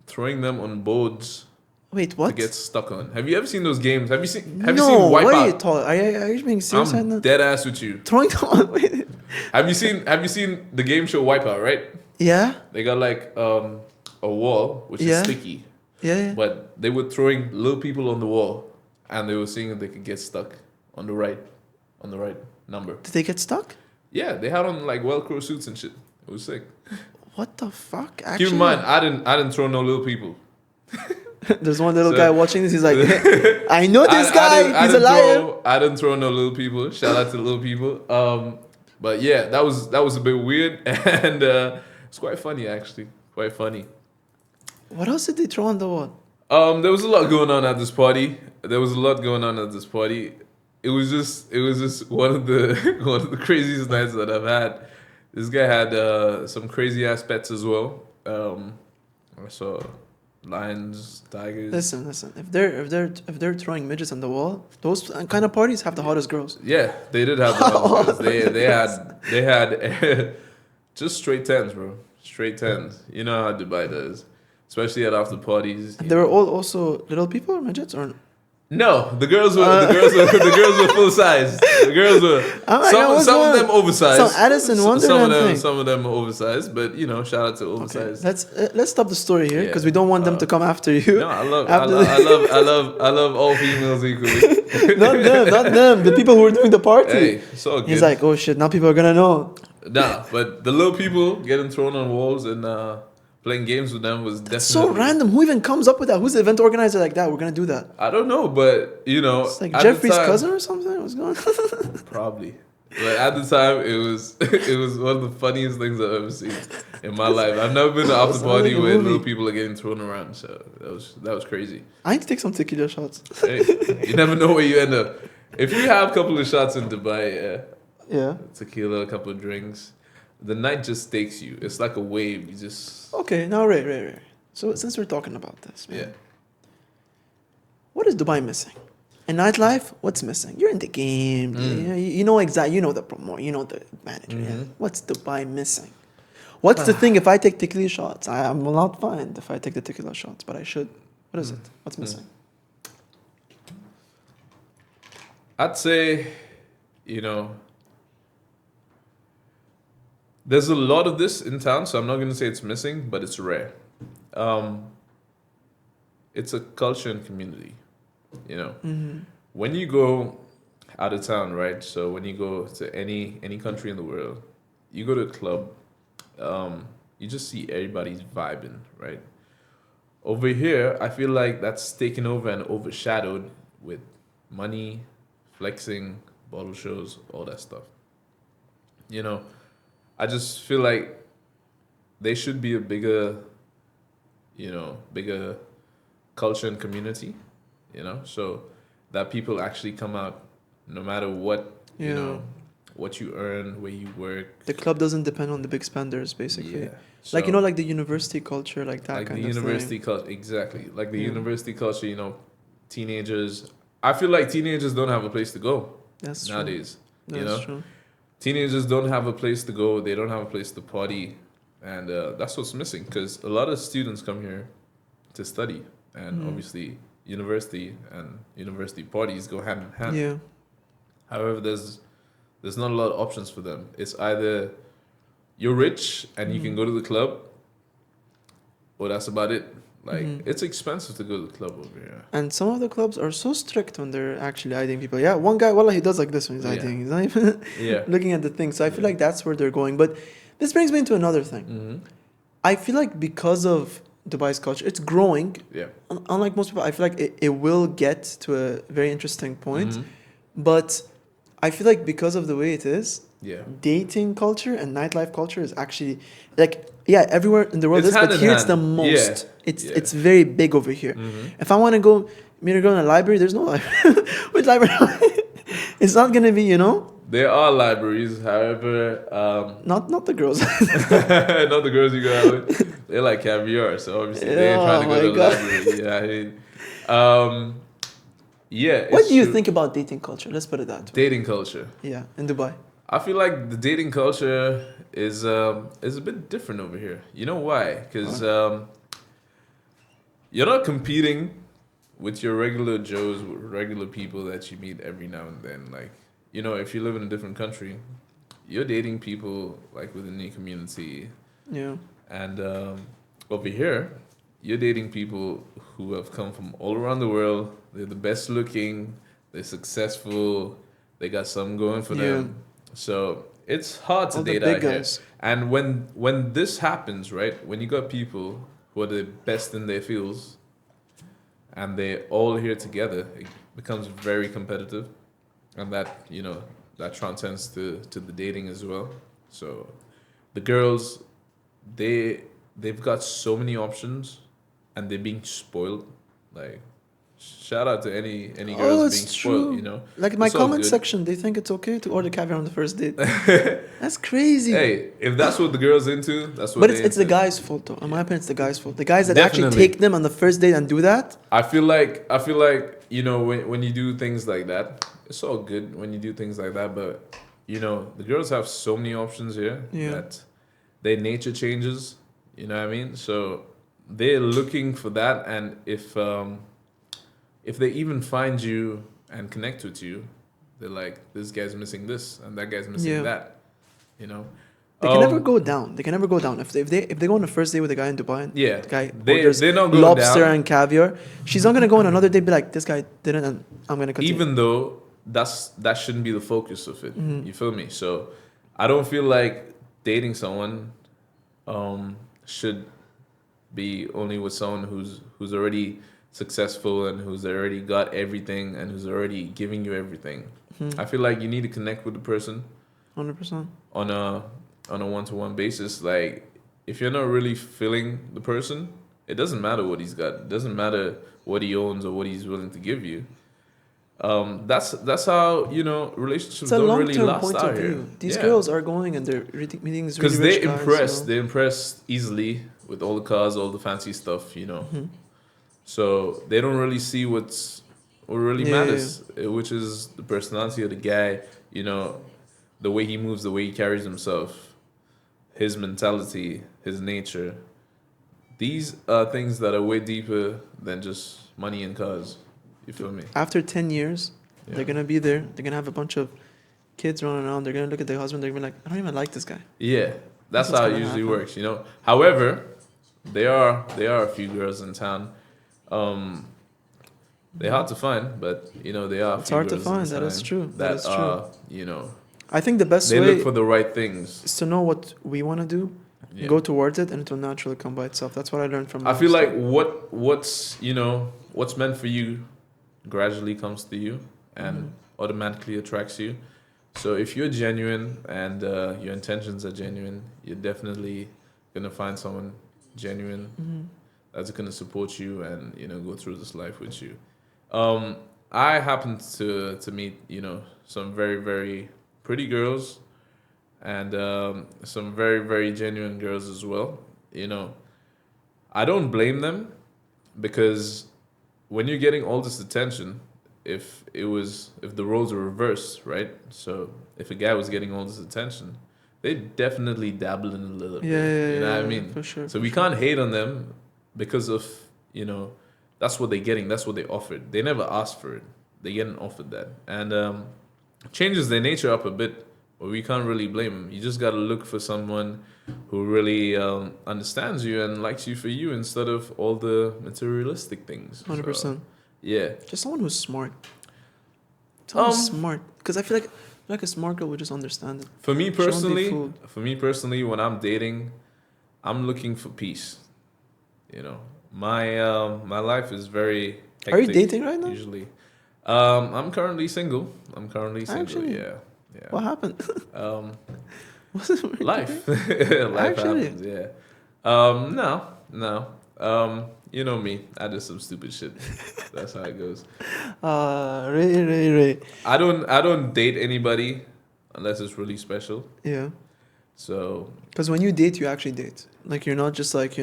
throwing them on boards Wait, to what? get stuck on. Have you ever seen those games? Have you seen no, Wipeout? what are you talking? Are you being serious right now? I'm dead ass with you. Throwing them on. Wait. Have you seen the game show Wipeout? Right? Yeah? They got like a wall which Yeah. is sticky, Yeah. but they were throwing little people on the wall, and they were seeing if they could get stuck on the right number. Did they get stuck? Yeah, they had on like Velcro suits and shit. It was sick. What the fuck? Actually, Keep in mind, I didn't throw no little people. there's one little So- guy watching this. He's like, I know this guy. He's a didn't liar. I didn't throw no little people. Shout out to the little people. But yeah, that was a bit weird, and it's quite funny actually. Quite funny. What else did they throw on the wall? There was a lot going on at this party. It was just one of the craziest nights that I've had. This guy had some crazy ass pets as well. I saw lions, tigers. Listen. If they're throwing midgets on the wall, those kind of parties have the hottest girls. Yeah, they did have the they had just straight tens, bro. Straight tens. You know how Dubai does, especially at after parties. They were all also little people or midgets or No, the girls were full size. The girls were some of them oversized. Some Alice in Wonderland thing. Some of them oversized, but you know, shout out to oversized. Let's stop the story here because we don't want them to come after you. No, I love all females equally. not them. The people who were doing the party. Hey, it's all good. He's like, oh shit, now people are gonna know. Nah, but the little people getting thrown on walls and playing games with them was definitely So random. Who even comes up with that? Who's the event organizer like that? We're gonna do that. I don't know, but you know, It's like at the Jeffrey's time- cousin or something. What's going on? Probably. But at the time, it was one of the funniest things I've ever seen in my life. I've never been to an after Sounds party like a where movie. little people are getting thrown around. So that was crazy. I need to take some tequila shots. Hey, you never know where you end up. If you have a couple of shots in Dubai, Yeah. tequila, a couple of drinks, the night just takes you. It's like a wave. You just Okay, now Ray. So since we're talking about this, man, yeah. what is Dubai missing? In nightlife, what's missing? You're in the game. You know exactly. You know the promoter. You know the manager. Yeah. What's Dubai missing? What's the thing? If I take tequila shots, I'm not fined if I take the tequila shots, but I should. What is it? What's missing? I'd say, you know, There's a lot of this in town, so I'm not gonna say it's missing, but it's rare. Um, it's a culture and community, you know. Mm-hmm. When you go out of town, right? So when you go to any country in the world, you go to a club, you just see everybody's vibing, right? Over here, I feel like that's taken over and overshadowed with money, flexing, bottle shows, all that stuff. You know, I just feel like there should be a bigger, bigger culture and community, so that people actually come out no matter what, Yeah. what you earn, where you work. The club doesn't depend on the big spenders, basically. Yeah. Like, So, like the university culture, like that like kind the of university thing. culture, exactly. Like the Yeah. university culture, teenagers. I feel like teenagers don't have a place to go That's true. nowadays. That's true. Teenagers don't have a place to go. They don't have a place to party, and that's what's missing. Because a lot of students come here to study, and obviously university and university parties go hand in hand. Yeah. However, there's not a lot of options for them. It's either you're rich and you can go to the club, or that's about it. Like it's expensive to go to the club over here. And some of the clubs are so strict when they're actually eyeing people. Yeah, one guy, wallah, he does like this when he's Yeah. eyeing. He's not even Yeah. looking at the thing. So I feel like that's where they're going. But this brings me into another thing. Mm-hmm. I feel like because of Dubai's culture, it's growing. Yeah. Unlike most people, I feel like it will get to a very interesting point. Mhm. But I feel like because of the way it is, Yeah. dating culture and nightlife culture is actually like, yeah, everywhere in the world It's is, but hand in here it's the hand. most. Yeah. It's very big over here. If I want to go meet a girl in a library, there's no library. Which library? It's not gonna be, There are libraries, however, not the girls. not the girls you go out with. They're like caviar, so obviously they ain't trying to Oh go to my the God. library. Yeah, I mean, yeah. What it's do you true. think about dating culture? Let's put it that way. Dating culture. Yeah, in Dubai. I feel like the dating culture is a bit different over here. You know why? Because you're not competing with your regular Joes, regular people that you meet every now and then. Like, if you live in a different country, you're dating people like within your community. Yeah. And over here, you're dating people who have come from all around the world. They're the best looking, they're successful, they got something going for them. So it's hard to All the date big out here. guys. And when this happens, right, when you got people who are the best in their fields and they're all here together, it becomes very competitive. And that transcends to the dating as well. So the girls, they've got so many options and they're being spoiled. Like, shout out to any girls being it's spoiled, true. Like my It's all comment good. section, they think it's okay to order caviar on the first date. That's crazy. Hey, if that's what the girl's into, that's what But they it's the into. guy's fault though. In my opinion, it's the guy's fault. The guys that actually Definitely. take them on the first date and do that. I feel like when you do things like that, it's all good when you do things like that, but the girls have so many options here that their nature changes, you know what I mean? So they're looking for that, and if they even find you and connect with you, they're like, this guy's missing this and that guy's missing that, They can never go down. They can never go down. If they go on the first date with a guy in Dubai, Yeah, the guy they're orders not going lobster down. and caviar, she's not gonna go on another date. Be like, this guy didn't, and I'm gonna continue. Even though that shouldn't be the focus of it. You feel me? So I don't feel like dating someone should be only with someone who's already successful and who's already got everything and who's already giving you everything. I feel like you need to connect with the person 100%. on a one-to-one basis. Like, if you're not really feeling the person, it doesn't matter what he's got. It doesn't matter what he owns or what he's willing to give you. That's how relationships It's a don't really long-term last point out of here. view. These girls are going and they're meeting these really because rich they guys. impress. They impress easily with all the cars, all the fancy stuff. So they don't really see what really matters, which is the personality of the guy. The way he moves, the way he carries himself, his mentality, his nature. These are things that are way deeper than just money and cars. You feel me? After 10 years, they're gonna be there. They're gonna have a bunch of kids running around. They're gonna look at their husband. They're gonna be like, I don't even like this guy. Yeah. That's what's how it gonna usually happen. works, you know. However, there are a few girls in town. Um, they're hard to find, but you know, there are a It's few hard to girls in find. That is town true. That that is true. are, you know, I think the best they look way for the right things. is to know what we want to do, Yeah. go towards it, and it will naturally come by itself. That's what I learned from I life feel like stuff. what's meant for you gradually comes to you and Mhm. automatically attracts you. So if you're genuine and your intentions are genuine, you're definitely gonna find someone genuine Mhm. that's gonna support you and go through this life with you. Um, I happened to meet some very very pretty girls and some very very genuine girls as well. You know, I don't blame them because when you're getting all this attention, if the roles are reversed, right? So if a guy was getting all this attention, they definitely dabble in a little Yeah, bit. yeah, You know what I yeah, yeah, mean? for sure, So for we sure. can't hate on them because of you know that's what they're getting. That's what they offered. They never asked for it. They're getting offered that, and changes their nature up a bit. But we can't really blame them. You just gotta look for someone who really understands you and likes you for you instead of all the materialistic things. Hundred So percent. yeah. Just someone who's smart. Someone who's Um, smart, because I feel like a smart girl would just understand it. for me She won't be personally, fooled. when I'm dating, I'm looking for peace. You know, my life is very Are you hectic dating right now? usually. I'm currently single. Actually, Yeah, yeah. what happened? Um, Was it weird life, today? life Actually, happens. Yeah. No, no. You know me. I do some stupid shit. That's how it goes. Ray. I don't date anybody unless it's really special. Yeah. So Because when you date, you actually date. Like you're not just like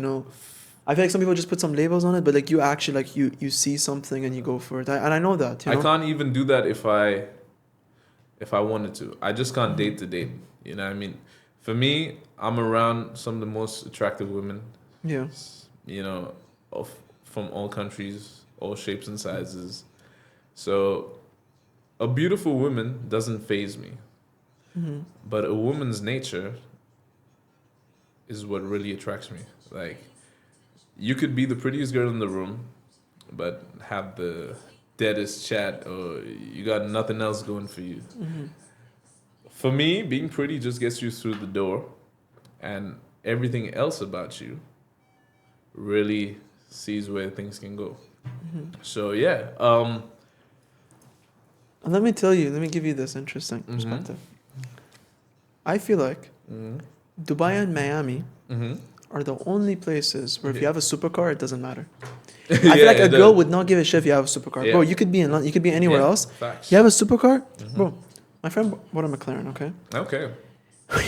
I feel like some people just put some labels on it, but like you actually like you see something and you go for it. And I know that. I can't even do that if I wanted to. I just can't date to date. You know what I mean? For me, I'm around some of the most attractive women, Yeah. you know, of from all countries, all shapes and sizes. So a beautiful woman doesn't faze me, Hmm. but a woman's nature is what really attracts me. Like you could be the prettiest girl in the room, but have the deadest chat, or you got nothing else going for you. Hmm. For me, being pretty just gets you through the door, and everything else about you really sees where things can go. Hmm. So yeah, And let me give you this interesting mm-hmm, perspective. I feel like mm-hmm, Dubai and Miami mm-hmm. are the only places where if you have a supercar, it doesn't matter. I Yeah, feel like a it girl does. would not give a shit if you have a supercar. Bro, Yeah, you could be in London, you could be anywhere yeah, else. facts. You have a supercar? Mm-hmm. Bro, my friend bought a McLaren, okay? Okay.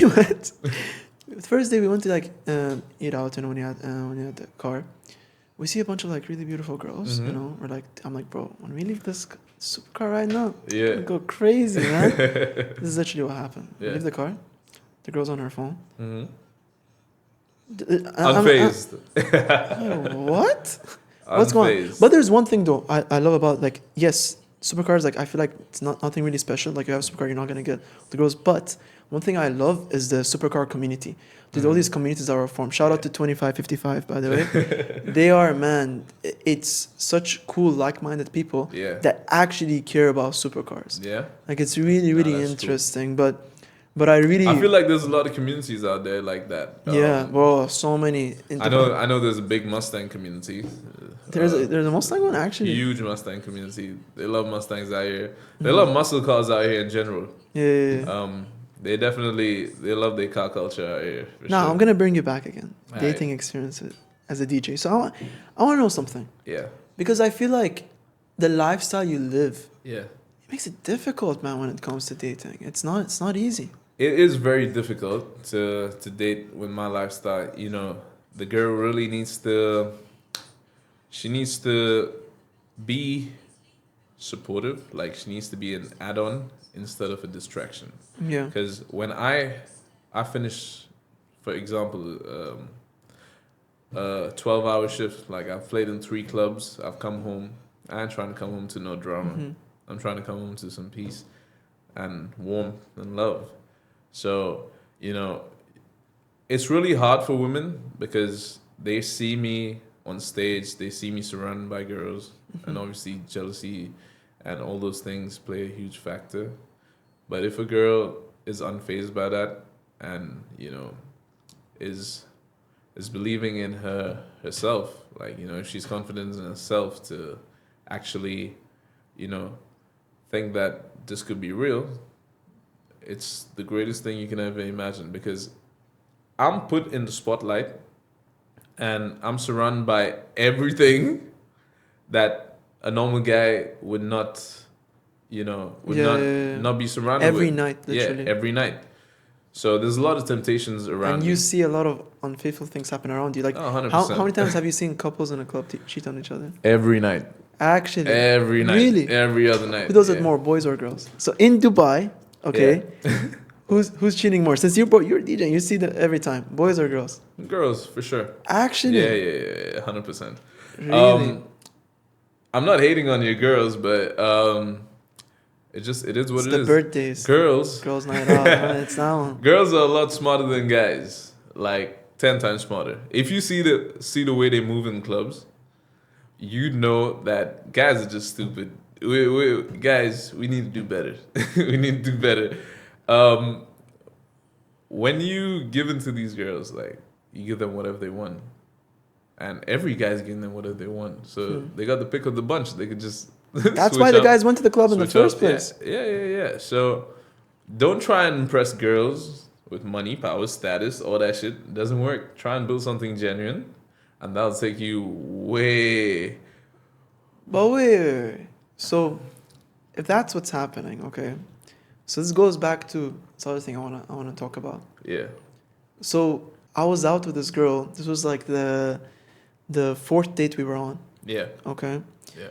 We went. The first day we went to like eat out, and when you had the car, we see a bunch of like really beautiful girls. Mm-hmm. We're like, I'm like, bro, when we leave this supercar right now, Yeah. we go crazy, man. This is literally what happened. We Yeah. leave the car, the girl's on her phone. Mm-hmm. I'm Unfazed. what? What's going on? Unfazed. But there's one thing though I love about like yes, supercars like I feel like it's not nothing really special. Like you have a supercar, you're not gonna get the girls. But one thing I love is the supercar community. There's all these communities that are formed. Shout out to 2555 by the way. They are man. It's such cool like-minded people Yeah. that actually care about supercars. Yeah. Like it's really really that's cool. interesting. But I really I feel like there's a lot of communities out there like that. yeah. Bro, so many. I know. There's a big Mustang community. There's a Mustang one actually. Huge Mustang community. They love Mustangs out here. They love muscle cars out here in general. Yeah. They love their car culture out here. For Now sure. I'm gonna bring you back again. Alright. Dating experiences as a DJ. So I want to know something Yeah. because I feel like the lifestyle you live Yeah. it makes it difficult, man, when it comes to dating. It's not easy. It is very difficult to date with my lifestyle. You know, the girl really needs to. She needs to be supportive. Like she needs to be an add-on instead of a distraction. Yeah. Because when I finish, for example, 12-hour shift. Like I've played in 3 clubs. I've come home. I ain't trying to come home to no drama. Hmm. I'm trying to come home to some peace and warmth and love. So, you know, it's really hard for women because they see me on stage, they see me surrounded by girls, and obviously jealousy and all those things play a huge factor. But if a girl is unfazed by that and, is believing in herself, like, if she's confident in herself to actually, think that this could be real, it's the greatest thing you can ever imagine because I'm put in the spotlight and I'm surrounded by everything that a normal guy would not, not be surrounded every with. night, literally. Yeah, every night. So there's a lot of temptations around And me. you see a lot of unfaithful things happen around you. Like, Oh, 100%. how many times have you seen couples in a club cheat on each other? Every night. Actually, Every night. really, Every other night. who does it more, boys or girls? So in Dubai, okay, who's cheating more? Since you're DJing, you see that every time, boys or girls? Girls, for sure. Actually, Yeah, 100%. really. I'm not hating on your girls, but it is what It's it is. the birthdays. Girls Night out. Man, it's that one. girls are a lot smarter than guys. Like 10 times smarter. If you see the way they move in clubs, you know that guys are just stupid. Guys, we need to do better. We need to do better. When you give into these girls, like, you give them whatever they want. And every guy's giving them whatever they want. So they got the pick of the bunch. They could just That's switch why the up, guys went to the club in the switch first up. place. Yeah. So don't try and impress girls with money, power, status, all that shit. It doesn't work. Try and build something genuine. And that'll take you way. But wait. So, if that's what's happening, okay. So this goes back to this other thing I wanna talk about. Yeah. So I was out with this girl. This was like the fourth date we were on. Yeah. Okay. Yeah.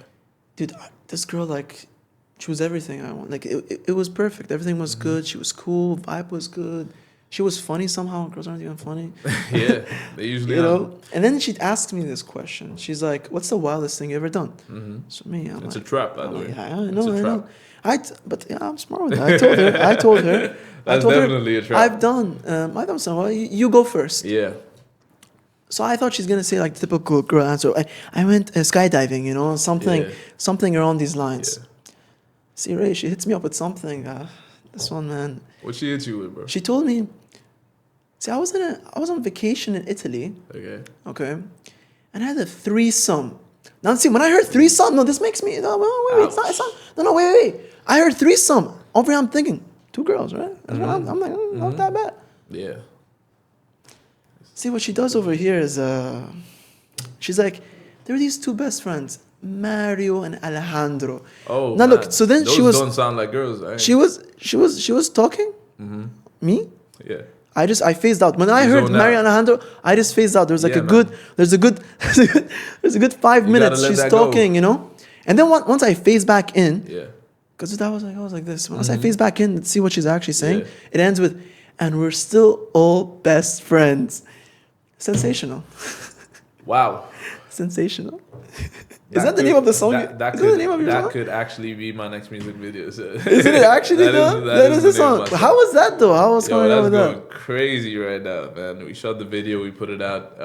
Dude, this girl, like, she was everything I want. Like, it was perfect. Everything was good. She was cool. Vibe was good. She was funny somehow. Girls aren't even funny. Yeah. They usually You are. know? And then she'd ask me this question. She's like, what's the wildest thing you ever done? So me, I'm It's like, a trap, by the way. yeah, I It's know, a I know. trap. But yeah, I'm smart with that. I told her. That's definitely a trap. I've done something. Well, you go first. Yeah. So I thought she's gonna say like typical girl answer. I went skydiving, something around these lines. Yeah. See, Ray, she hits me up with something. This one, man. What she hit you with, bro? She told me. See, I was on vacation in Italy. Okay, and I had a threesome. Now, see, when I heard threesome, no, this makes me. No, wait, it's not. No, wait. I heard threesome. Over here, I'm thinking 2 girls, right? I'm like, not that bad. Yeah. See, what she does over here is, she's like, there are these 2 best friends, Mario and Alejandro. Oh, now man. look, so then Those she was, don't sound like girls. Eh? she was talking. Me. Yeah. I phased out when I You heard zoned Mario out. and Alejandro. I just phased out. There's like Yeah, there's a good 5 You minutes. gotta let She's that go. talking, and then once I phase back in, Yeah. because I was like this. Once I phase back in and see what she's actually saying, Yeah. it ends with, and we're still all best friends. Sensational. Wow. Sensational. Is that the name of the song? Is that the name of your That song? could actually be my next music video. So. Isn't it actually though? That is the song. How was that though? How was coming up with that's that? going crazy right now, man. We shot the video, we put it out.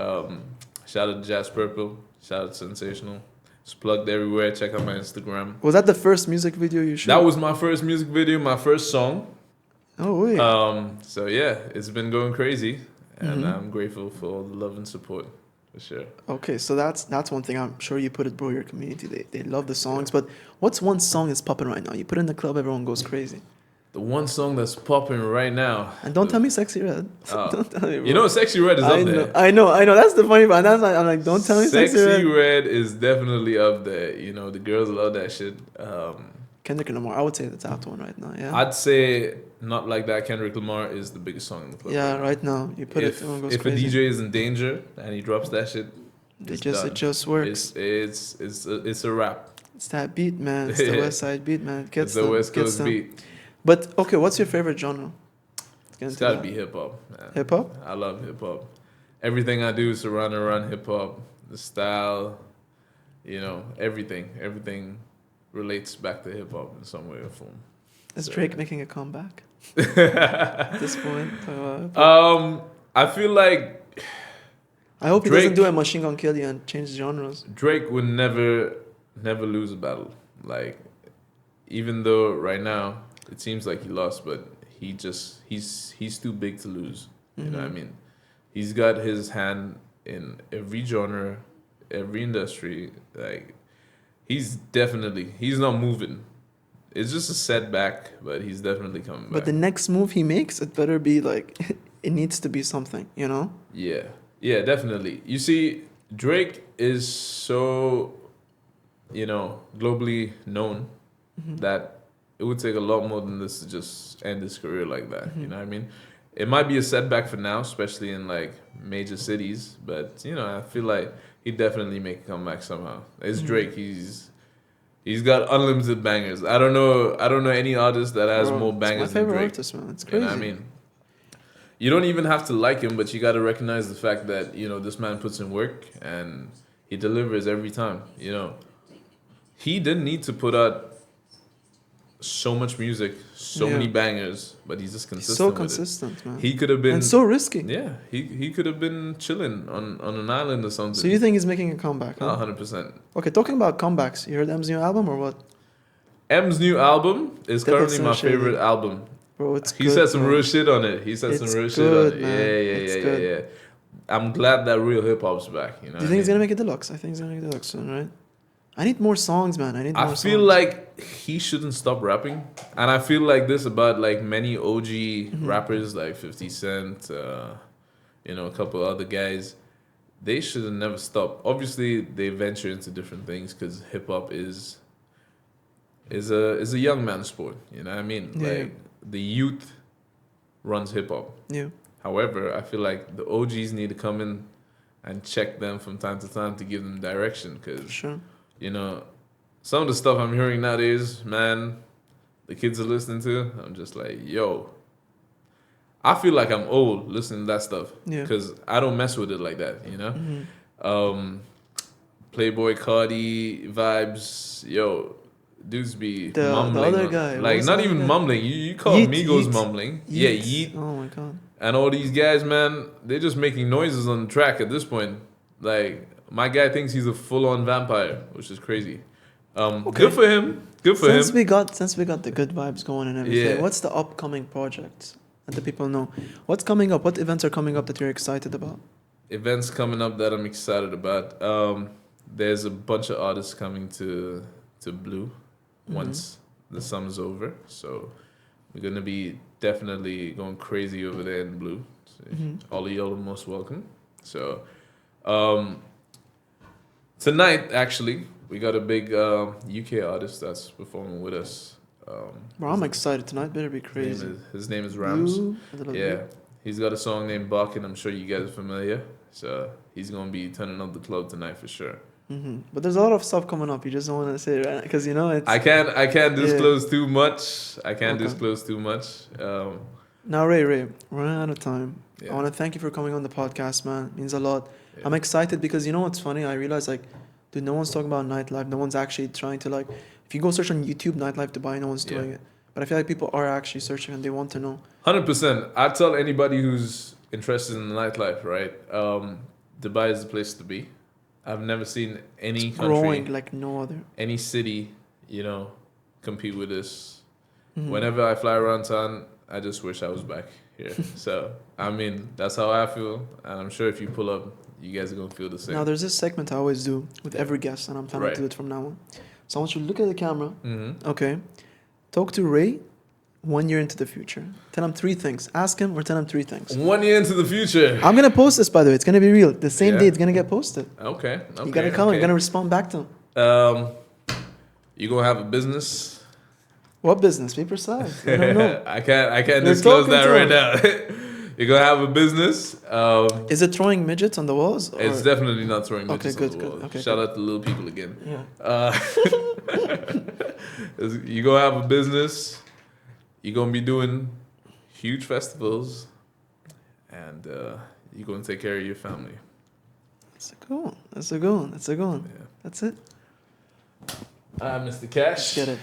Shout out to Jazz Purple. Shout out to Sensational. It's plugged everywhere. Check out my Instagram. Was that the first music video you shot? That was my first music video, my first song. Oh wait. So yeah, it's been going crazy, and I'm grateful for all the love and support, for sure. Okay, so that's one thing. I'm sure you put it, bro. Your community, they love the songs. But what's one song that's popping right now? You put it in the club, everyone goes crazy. The one song that's popping right now. And don't tell me "Sexy Red." Don't tell me, bro. You know, Sexy Red is up there. I know. That's the funny part. That's like, I'm like, don't tell me "Sexy Red." Red is definitely up there. You know, the girls love that shit. Kendrick Lamar, I would say the top one right now. Yeah. I'd say Not Like That. Kendrick Lamar is the biggest song in the club. Yeah, right now you put if, it, everyone goes if crazy. a DJ is in danger and he drops that shit, it just works. It's a rap. It's that beat, man. It's the West Side beat, man. It gets It's the them, West gets Coast them. beat. But okay, what's your favorite genre? It's gotta be hip hop. Hip hop. I love hip hop. Everything I do is surrounded around hip hop. The style, everything relates back to hip hop in some way or form. Is Drake making a comeback at this point? I feel like I hope he Drake- doesn't do a Machine Gun Kelly and change genres. Drake would never lose a battle. Like, even though right now it seems like he lost, but he's too big to lose. You know what I mean? He's got his hand in every genre, every industry. Like, he's not moving. It's just a setback, but he's definitely coming back. But the next move he makes, it better be like, it needs to be something, you know? Yeah. Yeah, definitely. You see, Drake is so, globally known that it would take a lot more than this to just end his career like that. You know what I mean? It might be a setback for now, especially in like major cities, but I feel like he'd definitely make a comeback somehow. It's Drake. He's got unlimited bangers. I don't know any artist that has more bangers it's my than favorite Drake. artist, man. It's You crazy. know what I mean? You don't even have to like him, but you got to recognize the fact that, this man puts in work and he delivers every time, He didn't need to put out so much music, so many bangers, but he's just consistent. He's so with consistent, it. man. He could have been and so risky. Yeah, he could have been chilling on an island or something. So you think he's making a comeback? Huh? 100%. Okay, talking about comebacks, you heard M's new album or what? M's new album is That currently is so my shady. favorite album. Bro, it's He good, said some man. real shit on it. He said some It's real shit good, on it. man. It's good. Yeah. I'm glad that real hip hop's back. Do you think he's gonna make it deluxe? I think he's gonna make it deluxe soon, right? I need more songs, man. I feel like he shouldn't stop rapping, and I feel like this about like many OG rappers like 50 Cent, a couple other guys. They should have never stopped. Obviously, they venture into different things because hip hop is a young man's sport. You know what I mean? Yeah. Like the youth runs hip hop. Yeah. However, I feel like the OGs need to come in and check them from time to time to give them direction because. Sure. Some of the stuff I'm hearing nowadays, man, the kids are listening to, I'm just like, yo, I feel like I'm old listening to that stuff. Yeah. Because I don't mess with it like that, Playboy Cardi vibes, yo, dudes be mumbling. The other guy. Like, not even mumbling. You call Migos mumbling. Yeah, Yeet. Oh my god. And all these guys, man, they're just making noises on the track at this point. Like, my guy thinks he's a full-on vampire, which is crazy. Good for him. Since we got the good vibes going and everything, Yeah. what's the upcoming projects that the people know? What's coming up? What events are coming up that you're excited about? Events coming up that I'm excited about. There's a bunch of artists coming to Blue once the summer's over. So we're gonna be definitely going crazy over there in Blue. So all of y'all are most welcome. So tonight, actually, we got a big UK artist that's performing with us. Bro, I'm excited tonight. Better be crazy. His name is Rams. Blue. Yeah, he's got a song named Barkin. I'm sure you guys are familiar. So he's gonna be turning up the club tonight for sure. But there's a lot of stuff coming up. You just don't want to say it right because it's. I can't disclose too much. I can't disclose too much. Now, Ray, we're running out of time. Yeah. I want to thank you for coming on the podcast, man. It means a lot. Yeah. I'm excited because you know what's funny? I realize dude, no one's talking about nightlife. No one's actually trying to if you go search on YouTube nightlife Dubai, no one's doing it. But I feel like people are actually searching and they want to know. 100%. I tell anybody who's interested in nightlife, right? Dubai is the place to be. I've never seen any country, Growing like no other. any city, compete with this. Whenever I fly around town, I just wish I was back here. So, I mean, that's how I feel. And I'm sure if you pull up, you guys are going to feel the same. Now, there's this segment I always do with every guest, and I'm planning to do it from now on. So I want you to look at the camera, okay? Talk to Ray 1 year into the future. Tell him 3 things. Ask him or tell him 3 things. 1 year into the future. I'm going to post this, by the way. It's going to be real. The same day it's going to get posted. Okay. You got to come. You're going to respond back to him. You going to have a business? What business? Be precise. I don't know. I can't disclose that right now. You're going to have a business. Is it throwing midgets on the walls? It's definitely not throwing midgets on the good. walls. Okay, Shout out to little people again. Yeah. You're going to have a business. You're going to be doing huge festivals. And you're going to take care of your family. That's a good one. Yeah. That's it. Mr. Kash. Let's get it.